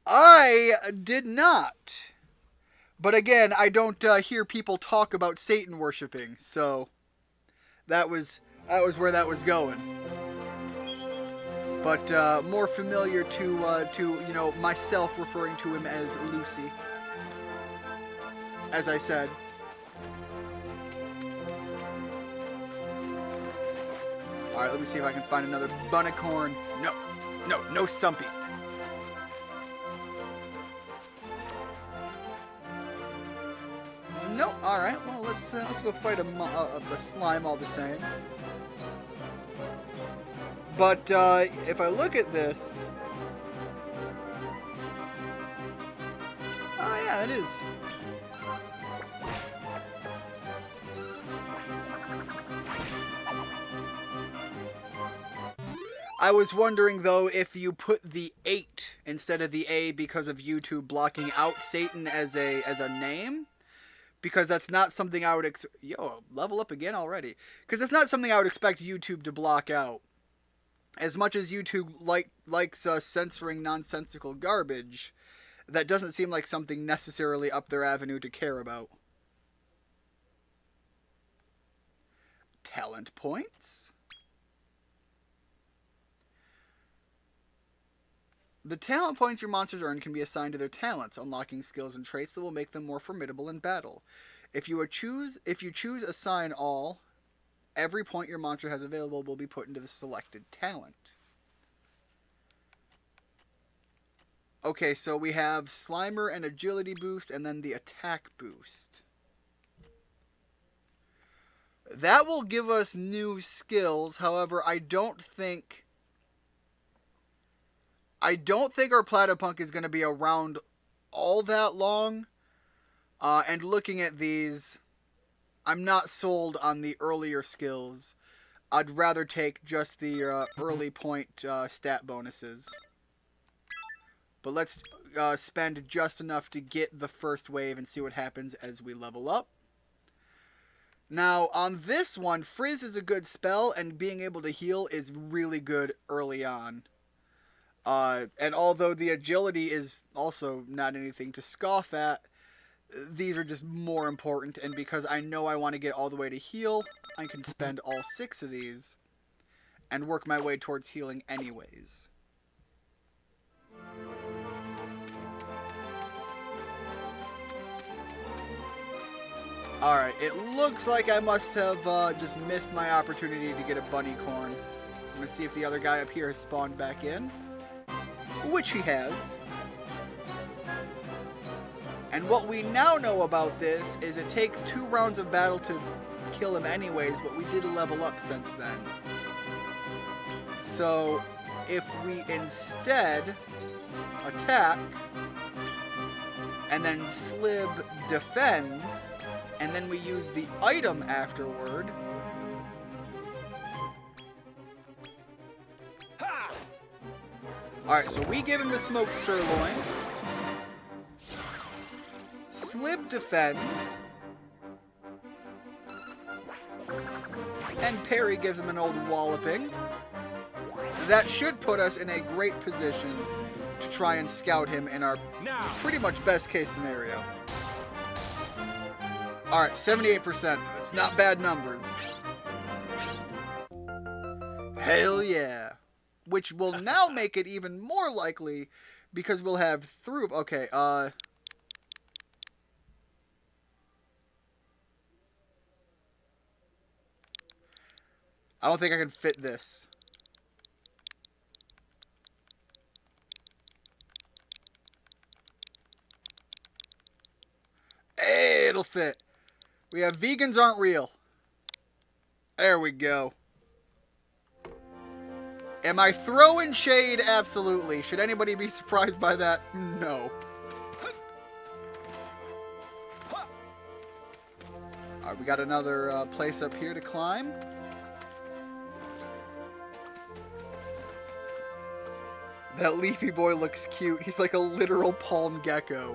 I did not. But again, I don't hear people talk about Satan worshipping, so that was where that was going. But more familiar to you know, myself referring to him as Lucy, as I said. All right, let me see if I can find another Bunnicorn. No Stumpy. Nope. All right. Well, let's go fight a slime all the same. But if I look at this, oh yeah, it is. I was wondering though if you put the 8 instead of the A because of YouTube blocking out Satan as a name, because that's not something I would level up again already. Because that's not something I would expect YouTube to block out. As much as YouTube likes censoring nonsensical garbage, that doesn't seem like something necessarily up their avenue to care about. Talent points. The talent points your monsters earn can be assigned to their talents, unlocking skills and traits that will make them more formidable in battle. If you choose assign all, every point your monster has available will be put into the selected talent. Okay, so we have Slimer and Agility boost, and then the attack boost. That will give us new skills. However, I don't think our Platypunk is going to be around all that long. And looking at these, I'm not sold on the earlier skills. I'd rather take just the early point stat bonuses. But let's spend just enough to get the first wave and see what happens as we level up. Now, on this one, Frizz is a good spell, and being able to heal is really good early on. And although the agility is also not anything to scoff at, these are just more important, and because I know I want to get all the way to heal, I can spend all 6 of these and work my way towards healing anyways. Alright, it looks like I must have just missed my opportunity to get a bunny corn. I'm going to see if the other guy up here has spawned back in, which he has. And what we now know about this is it takes 2 rounds of battle to kill him anyways, but we did level up since then. So, if we instead attack, and then Slib defends, and then we use the item afterward, alright, so we give him the smoked sirloin. Slib defends. And Perry gives him an old walloping. That should put us in a great position to try and scout him in our pretty much best case scenario. Alright, 78%. It's not bad numbers. Hell yeah. Which will now make it even more likely because we'll have through... Okay, I don't think I can fit this. Hey, it'll fit. We have vegans aren't real. There we go. Am I throwing shade? Absolutely. Should anybody be surprised by that? No. Alright, we got another place up here to climb. That leafy boy looks cute. He's like a literal palm gecko.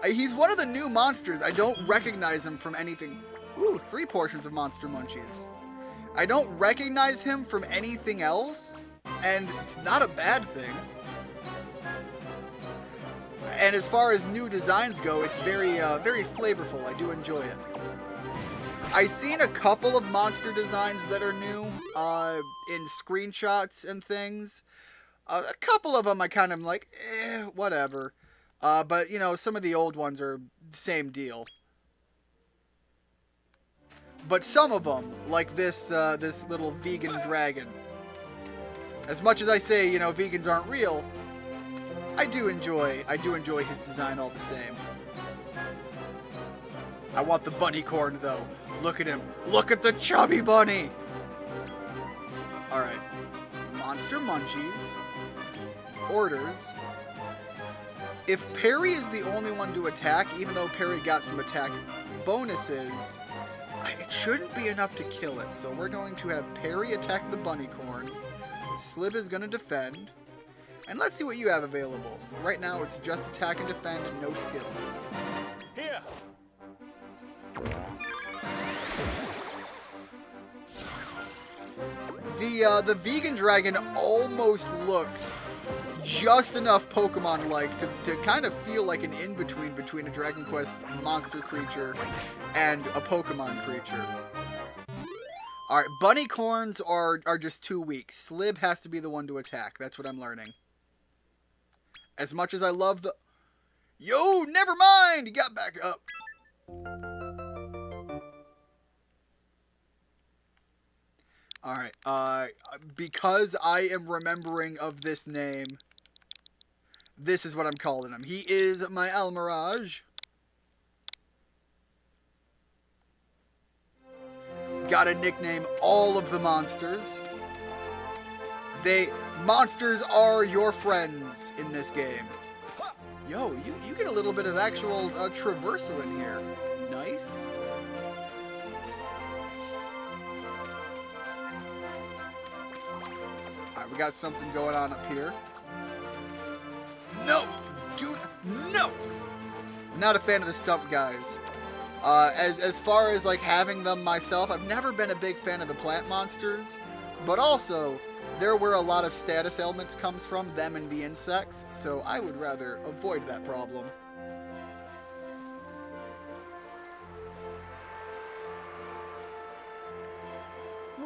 He's one of the new monsters. I don't recognize him from anything. Ooh, 3 portions of Monster Munchies. I don't recognize him from anything else, and it's not a bad thing. And as far as new designs go, it's very flavorful. I do enjoy it. I've seen a couple of monster designs that are new in screenshots and things. A couple of them I kind of like, whatever. But, you know, some of the old ones are same deal. But some of them, like this this little vegan dragon. As much as I say, you know, vegans aren't real, I do enjoy his design all the same. I want the bunny corn, though. Look at him. Look at the chubby bunny. All right. Monster Munchies. Orders. If Perry is the only one to attack, even though Perry got some attack bonuses, it shouldn't be enough to kill it. So we're going to have Perry attack the bunny corn. Slib is going to defend. And let's see what you have available. Right now, it's just attack and defend and no skills. Here! The vegan dragon almost looks just enough Pokemon-like to kind of feel like an in-between between a Dragon Quest monster creature and a Pokemon creature. Alright, bunny corns are just too weak. Slib has to be the one to attack. That's what I'm learning. As much as I love the... Yo, never mind! He got back up. Alright, because I am remembering of this name, this is what I'm calling him. He is my Almirage. Gotta nickname all of the monsters. Monsters are your friends in this game. Yo, you get a little bit of actual traversal in here. Nice. Alright, we got something going on up here. No! Dude, no! Not a fan of the stump guys. As far as like having them myself, I've never been a big fan of the plant monsters, but also they're where a lot of status ailments comes from, them and the insects, so I would rather avoid that problem.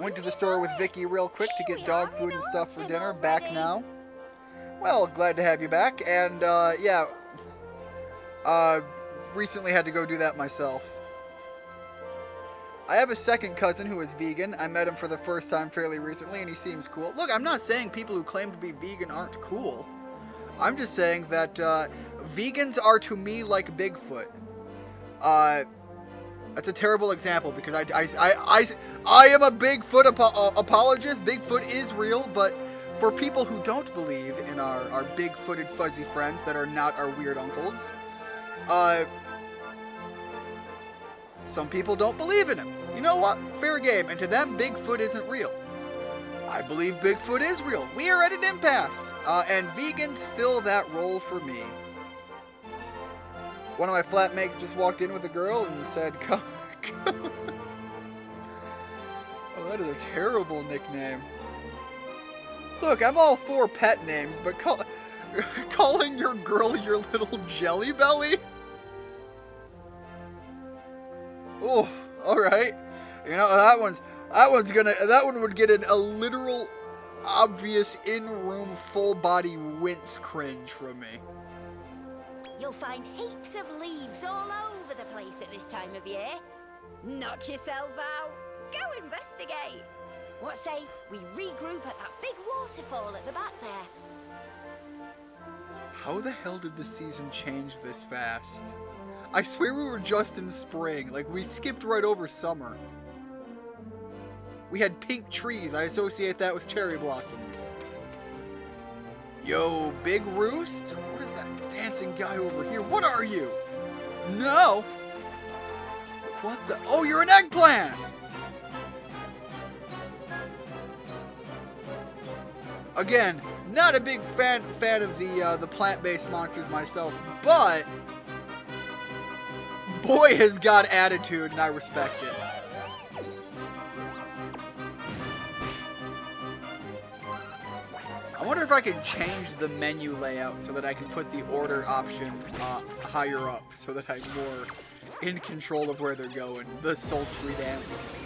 Went to the store with Vicky real quick to get dog food and stuff for dinner. Back now. Well, glad to have you back. And, yeah. Recently had to go do that myself. I have a second cousin who is vegan. I met him for the first time fairly recently, and he seems cool. Look, I'm not saying people who claim to be vegan aren't cool. I'm just saying that, vegans are to me like Bigfoot. That's a terrible example because I am a Bigfoot apologist. Bigfoot is real, but for people who don't believe in our big-footed fuzzy friends that are not our weird uncles, some people don't believe in him. You know what? Fair game. And to them, Bigfoot isn't real. I believe Bigfoot is real. We are at an impasse. And vegans fill that role for me. One of my flatmates just walked in with a girl and said, come. Oh, that is a terrible nickname. Look, I'm all for pet names, but calling your girl your little jelly belly? Oh, alright. You know, that one would get a literal, obvious, in-room, full-body wince cringe from me. You'll find heaps of leaves all over the place at this time of year. Knock yourself out. Go investigate. What say we regroup at that big waterfall at the back there? How the hell did the season change this fast? I swear we were just in spring. Like, we skipped right over summer. We had pink trees. I associate that with cherry blossoms. Yo, Big Roost? What is that dancing guy over here? What are you? No! What the? Oh, you're an eggplant! Again, not a big fan of the plant-based monsters myself, but boy has got attitude, and I respect it. I wonder if I can change the menu layout so that I can put the order option higher up, so that I'm more in control of where they're going. The sultry dance.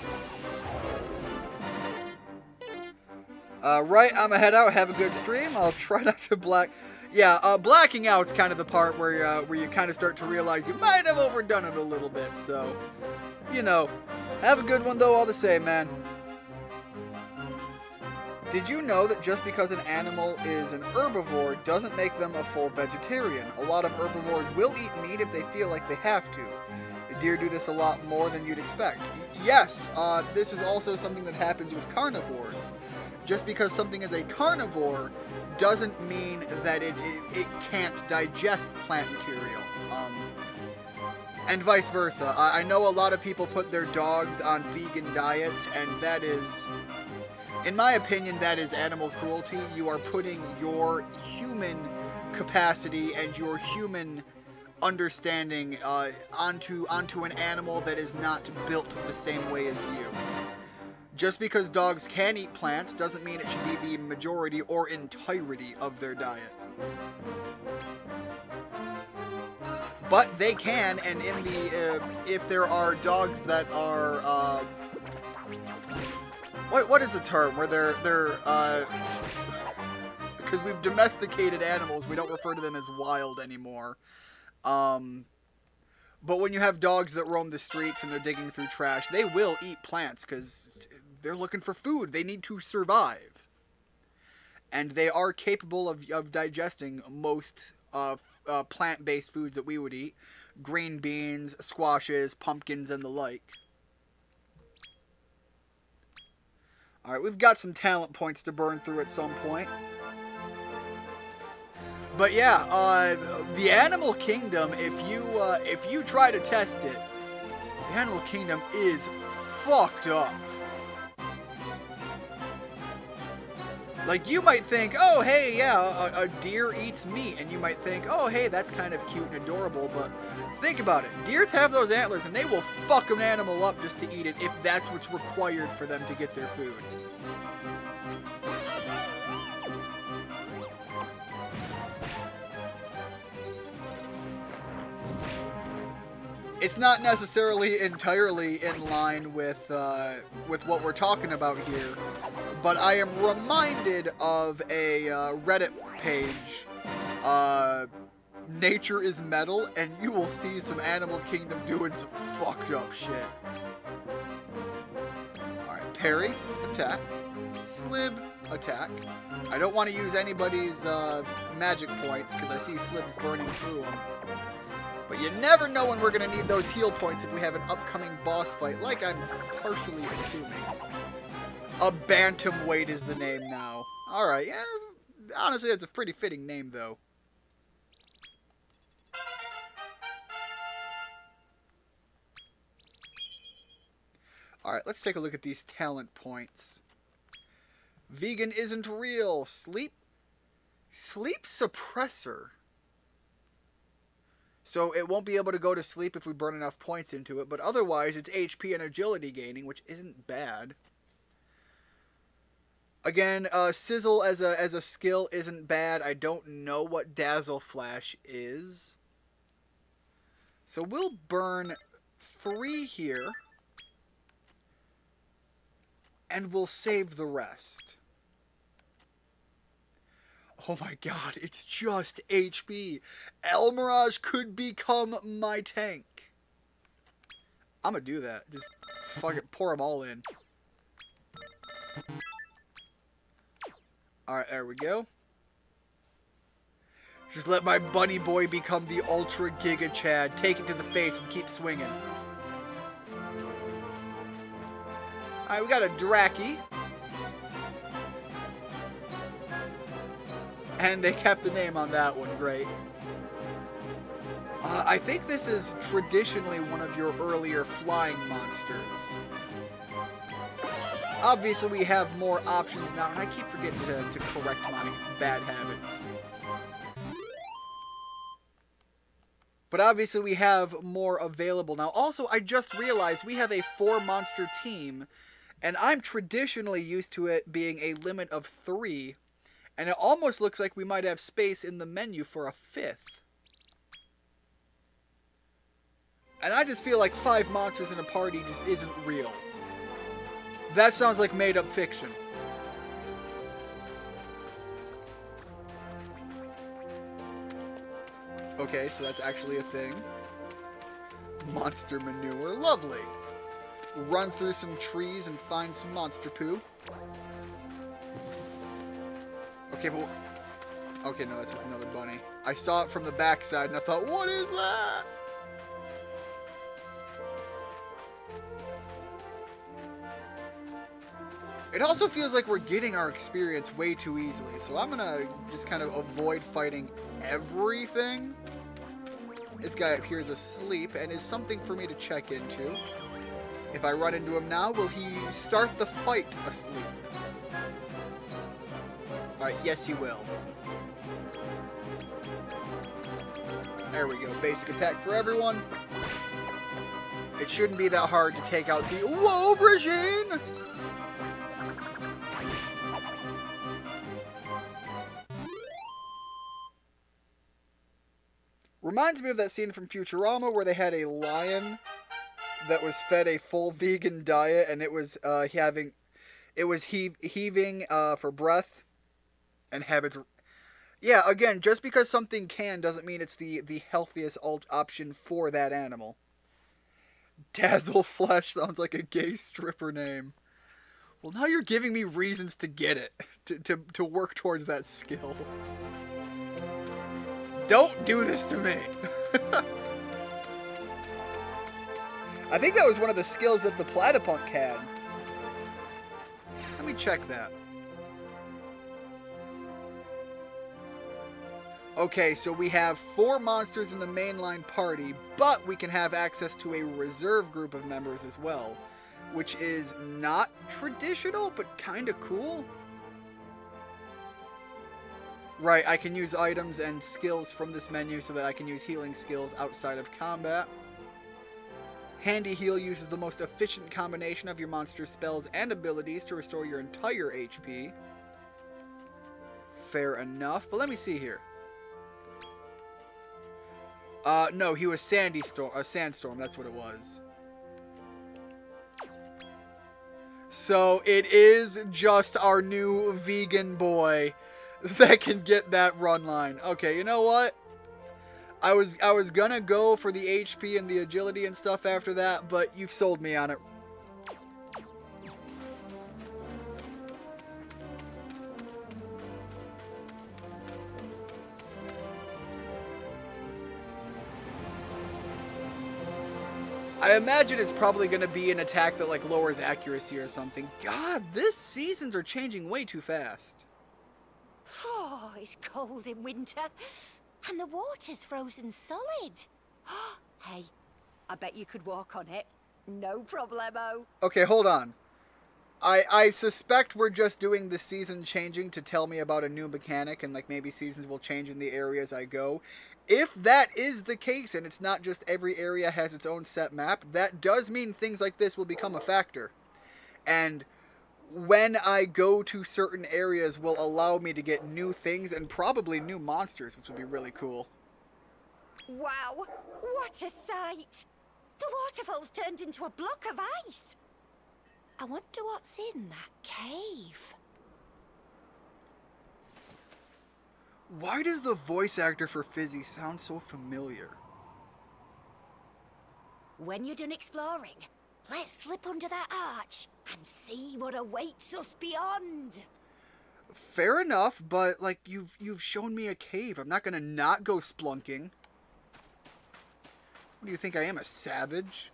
Right, I'm gonna head out, have a good stream. I'll try not to black... Yeah, blacking out's kind of the part where you kind of start to realize you might have overdone it a little bit, so... You know, have a good one though all the same, man. Did you know that just because an animal is an herbivore doesn't make them a full vegetarian? A lot of herbivores will eat meat if they feel like they have to. deer do this a lot more than you'd expect. Yes, this is also something that happens with carnivores. Just because something is a carnivore doesn't mean that it can't digest plant material. And vice versa. I know a lot of people put their dogs on vegan diets, and that is, in my opinion, that is animal cruelty. You are putting your human capacity and your human understanding onto an animal that is not built the same way as you. Just because dogs can eat plants doesn't mean it should be the majority or entirety of their diet. But they can, and in the if there are dogs that are what is the term where they're because we've domesticated animals, we don't refer to them as wild anymore. But when you have dogs that roam the streets and they're digging through trash, they will eat plants because they're looking for food. They need to survive. And they are capable of digesting most plant-based foods that we would eat. Green beans, squashes, pumpkins, and the like. Alright, we've got some talent points to burn through at some point. But yeah, the Animal Kingdom, if you try to test it, the Animal Kingdom is fucked up. Like, you might think, oh, hey, yeah, a deer eats meat, and you might think, oh, hey, that's kind of cute and adorable, but think about it. Deers have those antlers, and they will fuck an animal up just to eat it if that's what's required for them to get their food. It's not necessarily entirely in line with what we're talking about here, but I am reminded of a Reddit page, Nature is Metal, and you will see some Animal Kingdom doing some fucked up shit. Alright, parry, attack, slib, attack. I don't want to use anybody's magic points, because I see slibs burning through them. But you never know when we're going to need those heal points if we have an upcoming boss fight, like I'm partially assuming. A Bantamweight is the name now. Alright, yeah, honestly, that's a pretty fitting name, though. Alright, let's take a look at these talent points. Vegan isn't real. Sleep suppressor. So it won't be able to go to sleep if we burn enough points into it, but otherwise it's HP and agility gaining, which isn't bad. Again, Sizzle as a skill isn't bad. I don't know what Dazzle Flash is. So we'll burn 3 here. And we'll save the rest. Oh my god, it's just HP. Elmirage could become my tank. I'm gonna do that. Just fucking pour them all in. Alright, there we go. Just let my bunny boy become the Ultra Giga Chad. Take it to the face and keep swinging. Alright, we got a Draki. And they kept the name on that one, great. I think this is traditionally one of your earlier flying monsters. Obviously, we have more options now, and I keep forgetting to correct my bad habits. But obviously, we have more available now. Also, I just realized we have a 4-monster team, and I'm traditionally used to it being a limit of 3. And it almost looks like we might have space in the menu for a 5th. And I just feel like 5 monsters in a party just isn't real. That sounds like made-up fiction. Okay, so that's actually a thing. Monster manure, lovely. Run through some trees and find some monster poo. Okay, but... Okay, no, that's just another bunny. I saw it from the backside and I thought, what is that? It also feels like we're getting our experience way too easily, so I'm gonna just kind of avoid fighting everything. This guy up here is asleep and is something for me to check into. If I run into him now, will he start the fight asleep? Alright, yes he will. There we go, basic attack for everyone. It shouldn't be that hard to take out the... Whoa, Brigitte! Reminds me of that scene from Futurama where they had a lion that was fed a full vegan diet and it was heaving for breath and habits. Yeah, again, just because something can doesn't mean it's the healthiest option for that animal. Dazzle Flesh sounds like a gay stripper name. Well, now you're giving me reasons to get it, to work towards that skill. Don't do this to me. I think that was one of the skills that the Platypunk had. Let me check that. Okay, so we have 4 monsters in the mainline party, but we can have access to a reserve group of members as well, which is not traditional, but kind of cool. Right, I can use items and skills from this menu so that I can use healing skills outside of combat. Handy Heal uses the most efficient combination of your monster's spells and abilities to restore your entire HP. Fair enough, but let me see here. No, he was Sandstorm, that's what it was. So it is just our new vegan boy that can get that run line. Okay, you know what? I was gonna go for the HP and the agility and stuff after that, but you've sold me on it. I imagine it's probably going to be an attack that like lowers accuracy or something. God, these seasons are changing way too fast. Oh, it's cold in winter. And the water's frozen solid. Hey, I bet you could walk on it. No problemo. Okay, hold on. I suspect we're just doing the season changing to tell me about a new mechanic and like maybe seasons will change in the areas I go. If that is the case and it's not just every area has its own set map, that does mean things like this will become a factor. And when I go to certain areas will allow me to get new things and probably new monsters, which will be really cool. Wow, what a sight! The waterfall's turned into a block of ice. I wonder what's in that cave. Why does the voice actor for Fizzy sound so familiar? When you're done exploring, let's slip under that arch and see what awaits us beyond. Fair enough, but like you've shown me a cave. I'm not gonna not go splunking. What do you think I am, a savage?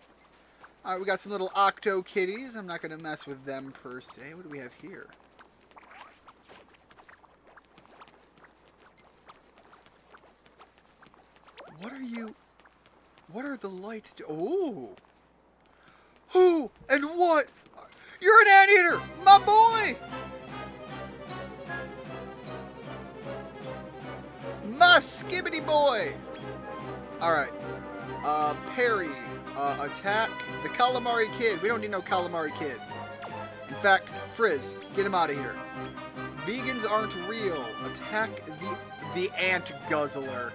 Alright, we got some little Octo Kitties. I'm not gonna mess with them per se. What do we have here? What are the lights do? Oh! Who and what? You're an anteater! My boy! My skibbity boy! Alright. Parry. Attack. The Calamari Kid. We don't need no Calamari Kid. In fact, Frizz, get him out of here. Vegans aren't real. Attack the Ant Guzzler.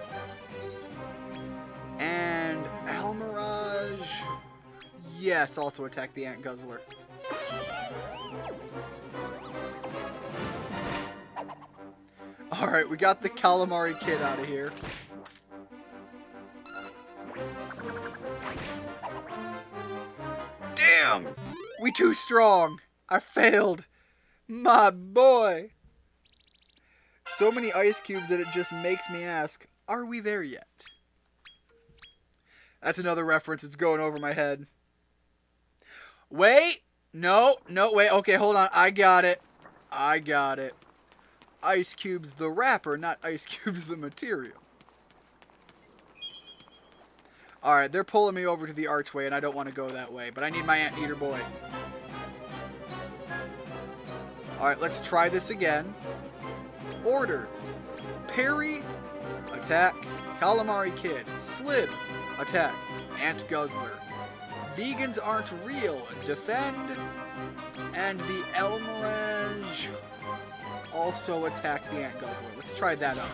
And Almirage. Yes, also attack the Ant Guzzler. Alright, we got the Calamari Kid out of here. Damn! We too strong. I failed. My boy. So many ice cubes that it just makes me ask, are we there yet? That's another reference that's going over my head. Wait! No, no, wait, okay, hold on. I got it. Ice Cube's the wrapper, not Ice Cube's the material. Alright, they're pulling me over to the archway, and I don't want to go that way, but I need my anteater boy. Alright, let's try this again. Orders. Parry, attack. Calamari Kid. Slid, attack. Ant Guzzler. Vegans aren't real, defend. And the Elmirage also attack the Ant Guzzler. Let's try that out.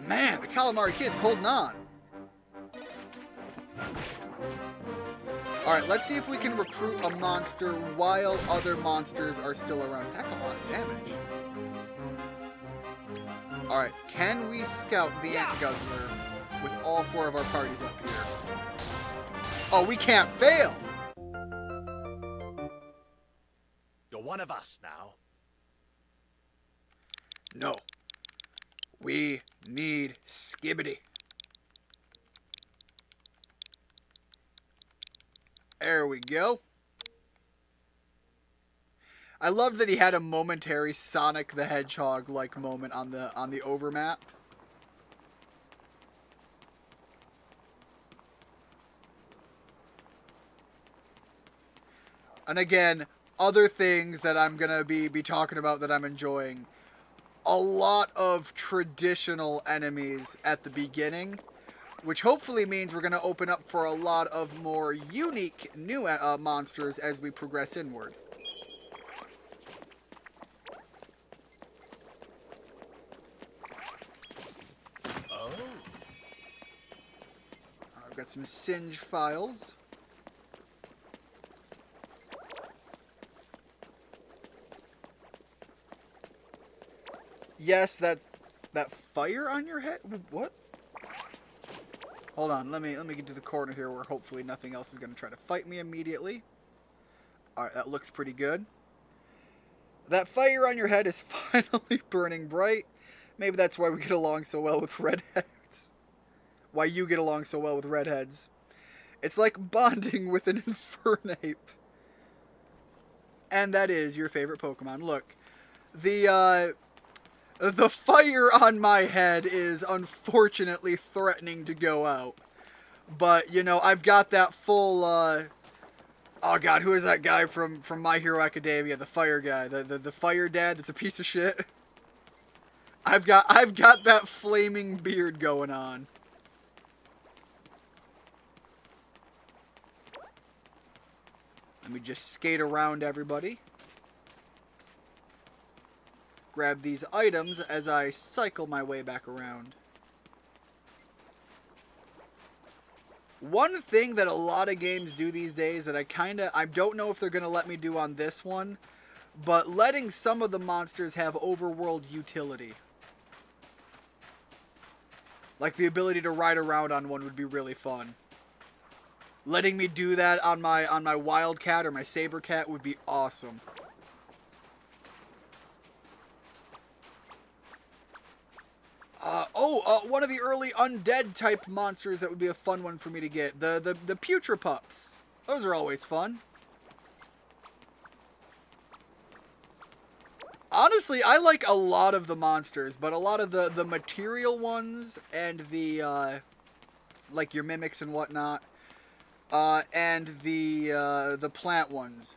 Man, the Calamari Kid's holding on. Alright, let's see if we can recruit a monster while other monsters are still around. That's a lot of damage. Alright, can we scout the Ant Guzzler with all 4 of our parties up here? Oh, we can't fail! You're one of us now. No. We need Skibidi. There we go. I love that he had a momentary Sonic the Hedgehog-like moment on the overmap. And again, other things that I'm gonna be talking about that I'm enjoying. A lot of traditional enemies at the beginning, which hopefully means we're going to open up for a lot of more unique new monsters as we progress inward. Oh. I've got some Singe files. Yes, that fire on your head? What? Hold on, let me get to the corner here where hopefully nothing else is going to try to fight me immediately. Alright, that looks pretty good. That fire on your head is finally burning bright. Maybe that's why we get along so well with redheads. Why you get along so well with redheads. It's like bonding with an Infernape. And that is your favorite Pokemon. Look, the fire on my head is unfortunately threatening to go out. But, you know, I've got that full, oh god, who is that guy from My Hero Academia? The fire guy. The fire dad that's a piece of shit. I've got that flaming beard going on. Let me just skate around everybody. Grab these items as I cycle my way back around. One thing that a lot of games do these days that I don't know if they're going to let me do on this one, but letting some of the monsters have overworld utility. Like the ability to ride around on one would be really fun. Letting me do that on my Wildcat or my Sabercat would be awesome. One of the early undead type monsters that would be a fun one for me to get. The Putripups. Those are always fun. Honestly, I like a lot of the monsters, but a lot of the material ones and the, like your mimics and whatnot, and the plant ones.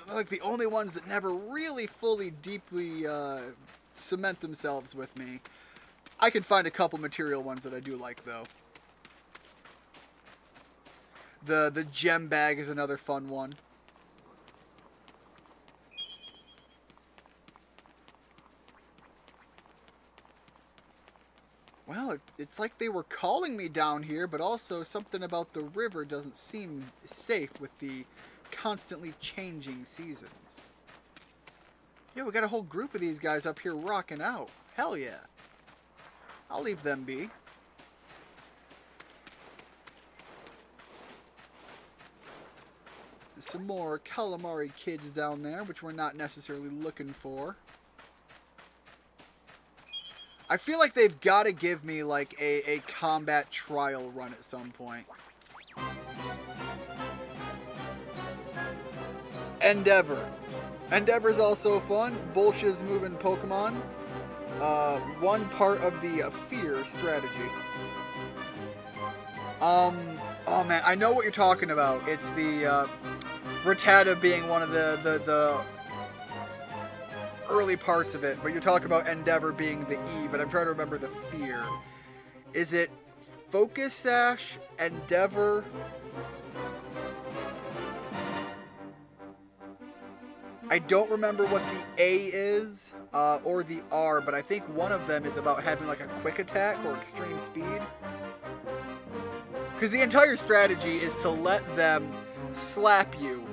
They're like the only ones that never really fully, deeply, cement themselves with me. I can find a couple material ones that I do like, though. The gem bag is another fun one. Well, it's like they were calling me down here, but also something about the river doesn't seem safe with the constantly changing seasons. Yeah, we got a whole group of these guys up here rocking out. Hell yeah. I'll leave them be. Some more Calamari Kids down there, which we're not necessarily looking for. I feel like they've got to give me, like, a combat trial run at some point. Endeavor. Endeavor's also fun. Bullshit's moving Pokemon. One part of the Fear strategy. Oh man, I know what you're talking about. It's the Rattata being one of the early parts of it, but you're talking about Endeavor being the E, but I'm trying to remember the Fear. Is it Focus Sash, Endeavor? I don't remember what the A is, or the R, but I think one of them is about having like a quick attack or extreme speed. Because the entire strategy is to let them slap you,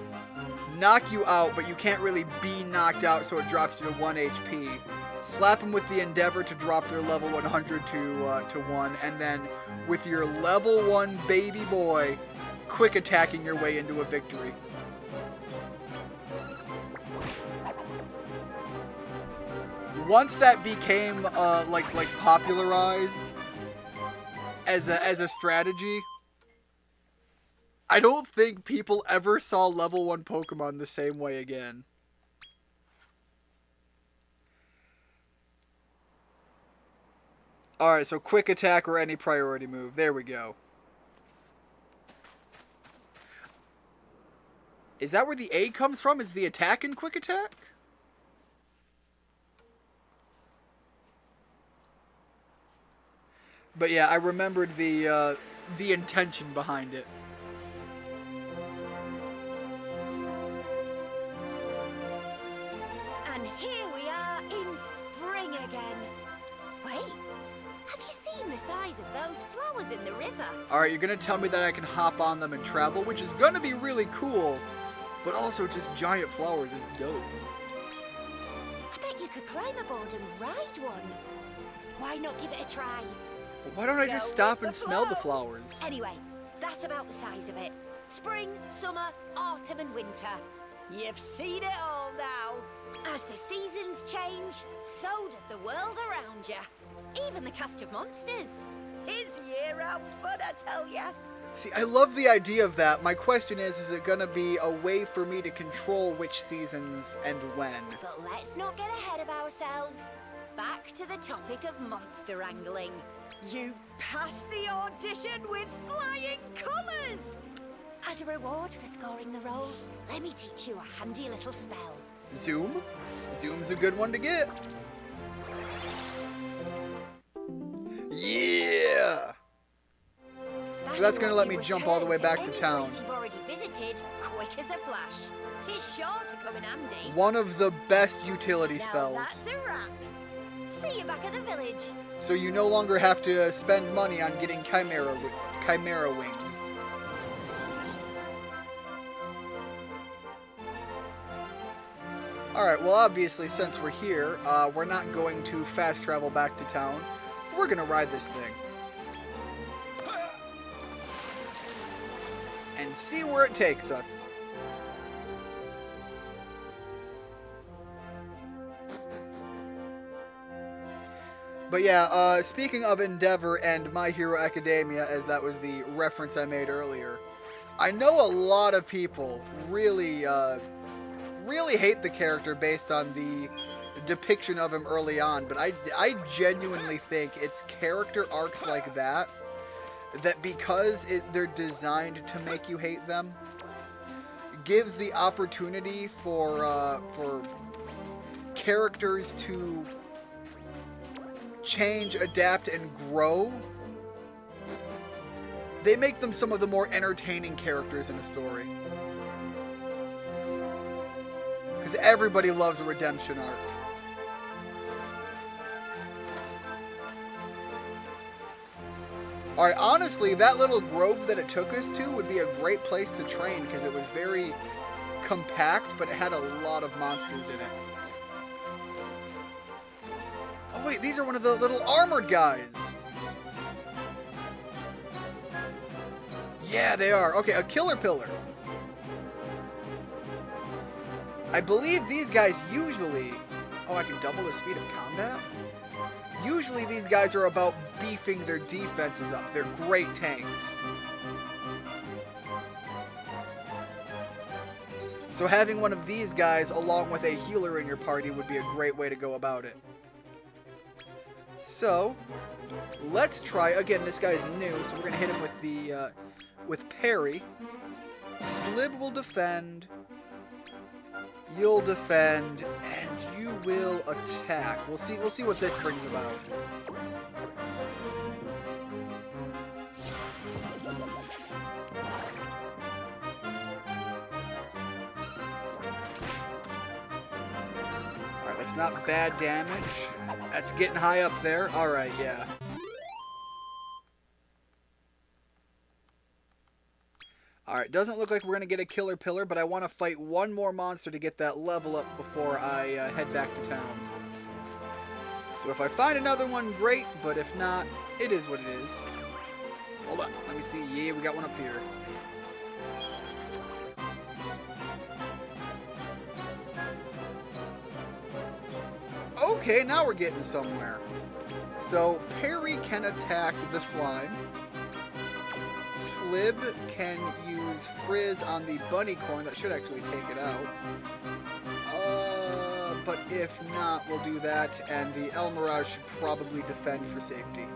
knock you out, but you can't really be knocked out, so it drops you to 1 HP. Slap them with the Endeavor to drop their level 100 to 1, and then with your level 1 baby boy, quick attacking your way into a victory. Once that became like popularized as a strategy, I don't think people ever saw level 1 Pokemon the same way again. Alright, so quick attack or any priority move. There we go. Is that where the A comes from? Is the attack in quick attack? But yeah, I remembered the intention behind it. And here we are in spring again. Wait, have you seen the size of those flowers in the river? Alright, you're gonna tell me that I can hop on them and travel, which is gonna be really cool, but also just giant flowers is dope. I bet you could climb aboard and ride one. Why not give it a try? Why don't I just stop and smell the flowers? Anyway, that's about the size of it. Spring, summer, autumn and winter. You've seen it all now. As the seasons change, so does the world around you. Even the cast of monsters. It's year-round fun, I tell ya. See, I love the idea of that. My question is it gonna be a way for me to control which seasons and when? But let's not get ahead of ourselves. Back to the topic of monster wrangling. You passed the audition with flying colours! As a reward for scoring the role, let me teach you a handy little spell. Zoom? Zoom's a good one to get. Yeah! So that's gonna let me jump all the way back to town. You've already visited, quick as a flash. He's sure to come in handy. One of the best utility spells. Now that's a wrap. See you back at the village. So you no longer have to spend money on getting Chimera wings. Alright, well obviously since we're here, we're not going to fast travel back to town. We're gonna ride this thing. And see where it takes us. But yeah, speaking of Endeavor and My Hero Academia, as that was the reference I made earlier, I know a lot of people really hate the character based on the depiction of him early on, but I genuinely think it's character arcs like that because they're designed to make you hate them, gives the opportunity for characters to change, adapt, and grow. They make them some of the more entertaining characters in a story. Because everybody loves a redemption arc. Alright, honestly, that little grove that it took us to would be a great place to train because it was very compact, but it had a lot of monsters in it. Oh wait, these are one of the little armored guys. Yeah, they are. Okay, a killer pillar. I believe these guys usually... Oh, I can double the speed of combat? Usually these guys are about beefing their defenses up. They're great tanks. So having one of these guys along with a healer in your party would be a great way to go about it. So, let's try, again, this guy's new, so we're going to hit him with the, with parry. Slib will defend, you'll defend, and you will attack. We'll see what this brings about. Alright, that's not bad damage. That's getting high up there. Alright, yeah. Alright, doesn't look like we're going to get a killer pillar, but I want to fight one more monster to get that level up before I head back to town. So if I find another one, great, but if not, it is what it is. Hold on, let me see. Yeah, we got one up here. Okay, now we're getting somewhere. So, parry can attack the slime. Slib can use frizz on the bunny corn. That should actually take it out. But if not, we'll do that. And the El Mirage should probably defend for safety.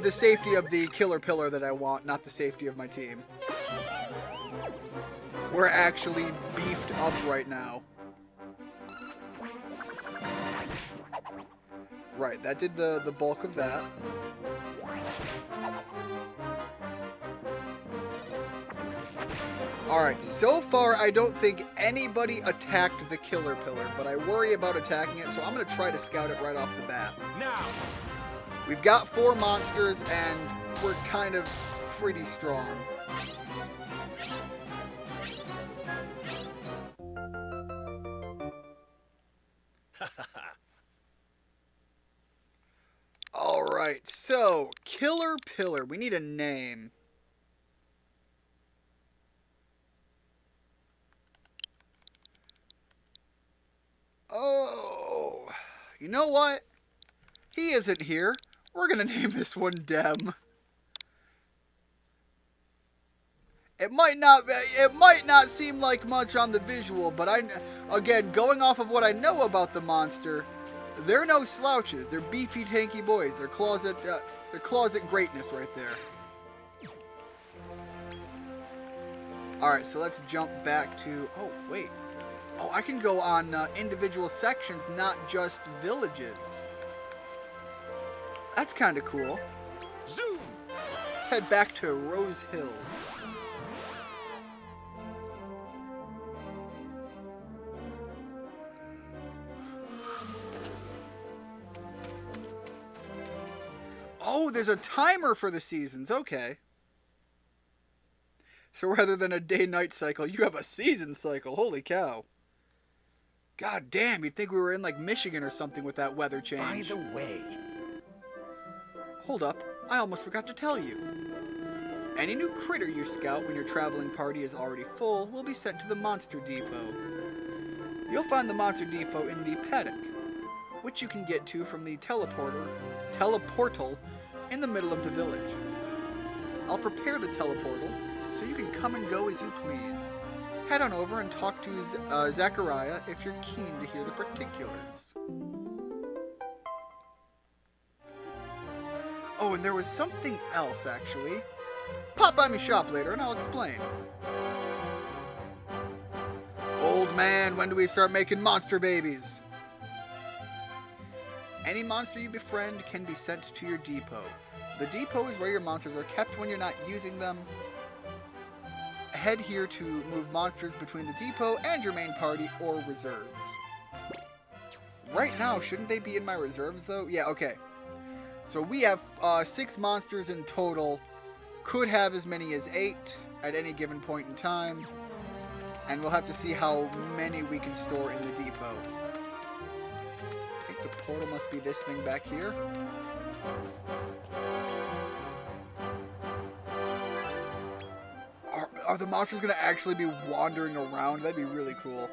The safety of the killer pillar that I want, not the safety of my team. We're actually beefed up right now. Right, that did the bulk of that. Alright, so far I don't think anybody attacked the killer pillar, but I worry about attacking it, so I'm going to try to scout it right off the bat. Now! We've got 4 monsters, and we're kind of pretty strong. Alright, so, killer pillar. We need a name. Oh, you know what? He isn't here. We're gonna name this one Dem. It might not seem like much on the visual, but again, going off of what I know about the monster, they're no slouches. They're beefy, tanky boys. They're closet greatness right there. All right, so let's jump back to. Oh wait. Oh, I can go on individual sections, not just villages. That's kind of cool. Zoom! Let's head back to Rose Hill. Oh, there's a timer for the seasons. Okay. So rather than a day-night cycle, you have a season cycle. Holy cow. God damn, you'd think we were in like Michigan or something with that weather change. By the way... Hold up, I almost forgot to tell you. Any new critter you scout when your traveling party is already full will be sent to the Monster Depot. You'll find the Monster Depot in the paddock, which you can get to from the teleportal in the middle of the village. I'll prepare the teleportal so you can come and go as you please. Head on over and talk to Zachariah if you're keen to hear the particulars. Oh, and there was something else, actually. Pop by me shop later and I'll explain. Old man, when do we start making monster babies? Any monster you befriend can be sent to your depot. The depot is where your monsters are kept when you're not using them. Head here to move monsters between the depot and your main party or reserves. Right now, shouldn't they be in my reserves though? Yeah, okay. So we have 6 monsters in total. Could have as many as 8 at any given point in time. And we'll have to see how many we can store in the depot. I think the portal must be this thing back here. Are the monsters going to actually be wandering around? That'd be really cool.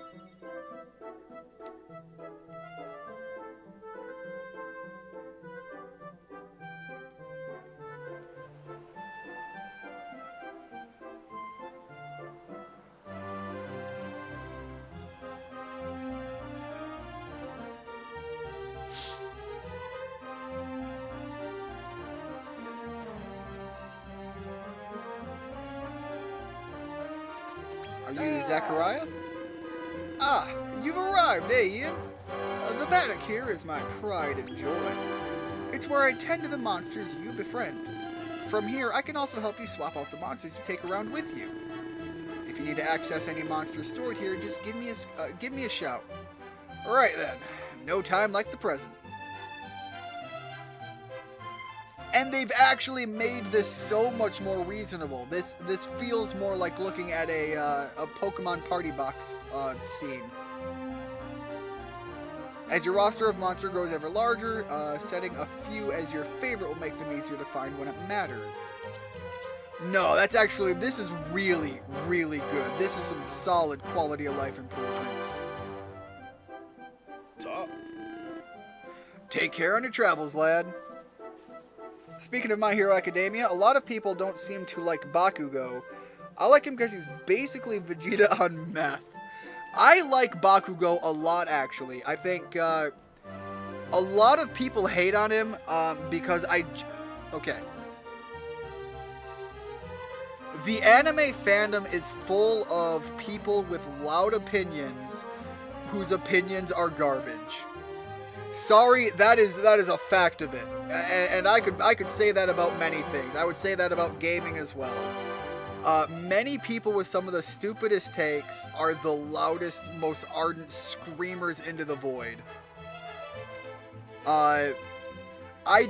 you Zachariah? Ah, you've arrived, eh, Ian? The paddock here is my pride and joy. It's where I tend to the monsters you befriend. From here, I can also help you swap out the monsters you take around with you. If you need to access any monsters stored here, just give me a shout. Alright then, no time like the present. And they've actually made this so much more reasonable. This feels more like looking at a Pokemon Party Box scene. As your roster of monsters grows ever larger, setting a few as your favorite will make them easier to find when it matters. No, this is really, really good. This is some solid quality of life improvements. Top. Take care on your travels, lad. Speaking of My Hero Academia, a lot of people don't seem to like Bakugo. I like him because he's basically Vegeta on meth. I like Bakugo a lot, actually. I think a lot of people hate on him because okay. The anime fandom is full of people with loud opinions whose opinions are garbage. Sorry, that is a fact of it, and I could say that about many things. I would say that about gaming as well. Many people with some of the stupidest takes are the loudest, most ardent screamers into the void. I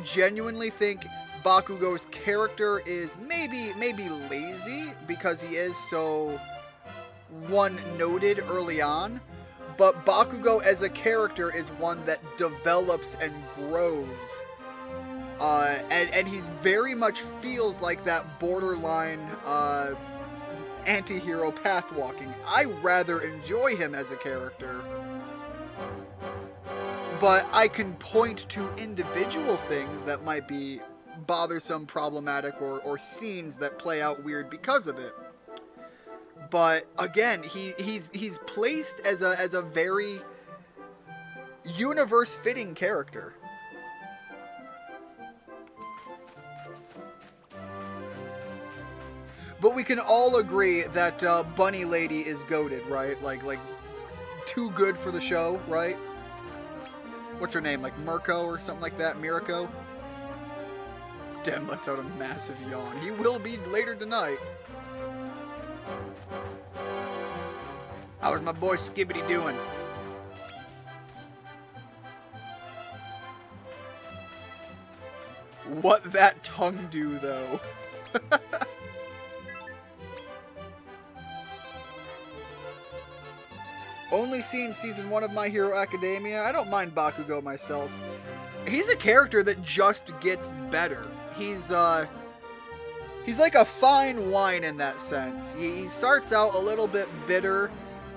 genuinely think Bakugo's character is maybe lazy because he is so one-noted early on. But Bakugo as a character is one that develops and grows. And he very much feels like that borderline anti-hero path walking. I rather enjoy him as a character. But I can point to individual things that might be bothersome, problematic, or scenes that play out weird because of it. But again, he's placed as a very universe-fitting character. But we can all agree that Bunny Lady is goated, right? Like too good for the show, right? What's her name? Like Mirko or something like that? Mirko? Dem lets out a massive yawn. He will be later tonight. How's my boy Skibbity doing? What that tongue do, though? Only seen season 1 of My Hero Academia. I don't mind Bakugo myself. He's a character that just gets better. He's like a fine wine in that sense. He starts out a little bit bitter,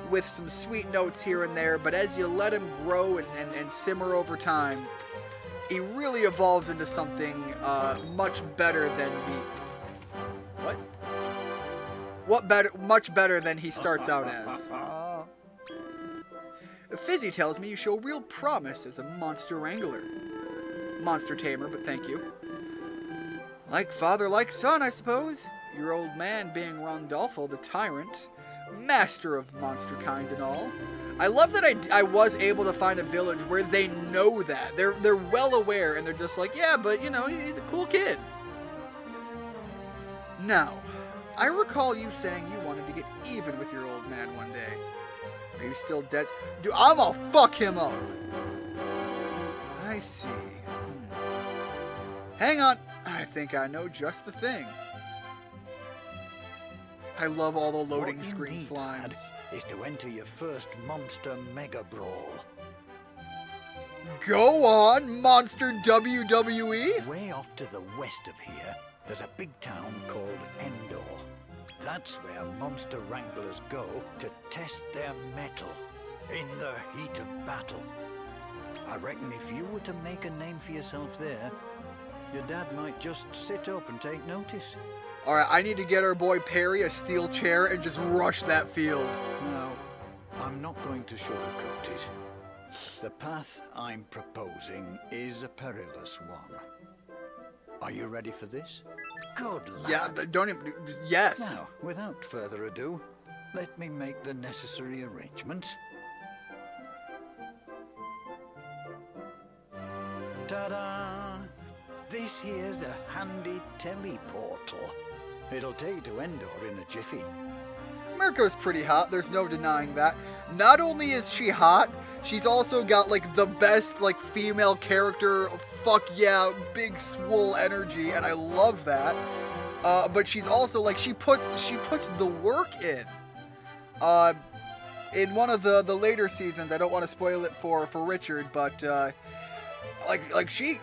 with some sweet notes here and there, but as you let him grow and simmer over time, he really evolves into something much better than much better than he starts out as. Fizzy tells me you show real promise as a monster wrangler. Monster tamer, but thank you. Like father, like son, I suppose. Your old man being Rondolfo the Tyrant, master of monster kind and all. I love that I was able to find a village where they know that. They're well aware, and they're just like, yeah, but, you know, he's a cool kid. Now, I recall you saying you wanted to get even with your old man one day. Are you still dead? Dude, I'm gonna fuck him up. I see. Hang on. I think I know just the thing. I love all the loading screen slides. Is to enter your first Monster Mega Brawl. Go on, Monster WWE! Way off to the west of here, there's a big town called Endor. That's where monster wranglers go to test their mettle in the heat of battle. I reckon if you were to make a name for yourself there, your dad might just sit up and take notice. Alright, I need to get our boy Perry a steel chair and just rush that field. No, I'm not going to sugarcoat it. The path I'm proposing is a perilous one. Are you ready for this? Good lad. Yeah, don't even... Yes. Now, without further ado, Let me make the necessary arrangements. Ta-da! This here's a handy teleportal. It'll take you to Endor in a jiffy. Mirko's pretty hot, there's no denying that. Not only is she hot, she's also got like the best like female character, fuck yeah, big swole energy, and I love that. But she's also like she puts the work in. In one of the later seasons, I don't want to spoil it for Richard, but like she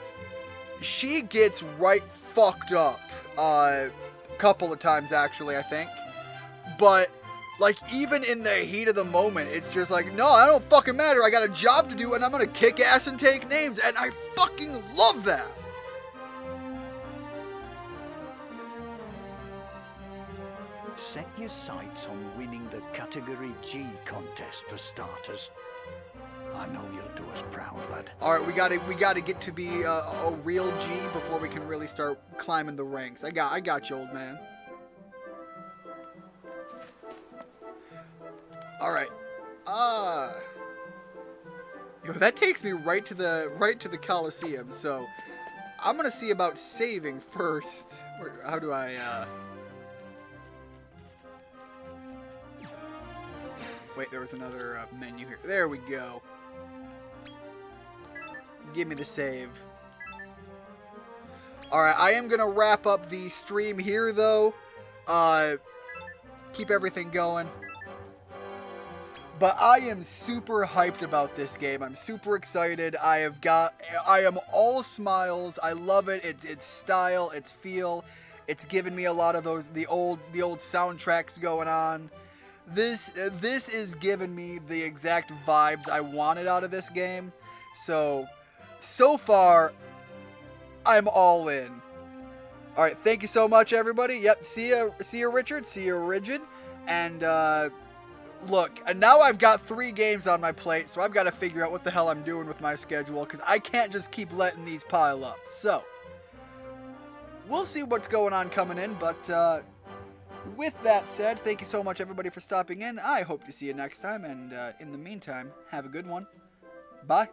gets right fucked up a couple of times actually, I think. But like even in the heat of the moment, it's just like, no, I don't fucking matter. I got a job to do and I'm gonna kick ass and take names, and I fucking love that. Set your sights on winning the Category G contest for starters. I know you'll do us proud, lad. All right, we gotta get to be a real G before we can really start climbing the ranks. I got you, old man. All right. Yo, that takes me right to the Coliseum. So I'm gonna see about saving first. How do I? Wait, there was another menu here. There we go. Give me the save. Alright, I am going to wrap up the stream here, though. Keep everything going. But I am super hyped about this game. I'm super excited. I am all smiles. I love it. It's style, it's feel. It's given me a lot of the old soundtracks going on. This is giving me the exact vibes I wanted out of this game. So far, I'm all in. All right, thank you so much, everybody. Yep, see ya, Richard. See ya, Rigid. And look, and now I've got 3 games on my plate, so I've got to figure out what the hell I'm doing with my schedule, because I can't just keep letting these pile up. So we'll see what's going on coming in, but with that said, thank you so much, everybody, for stopping in. I hope to see you next time, and in the meantime, have a good one. Bye.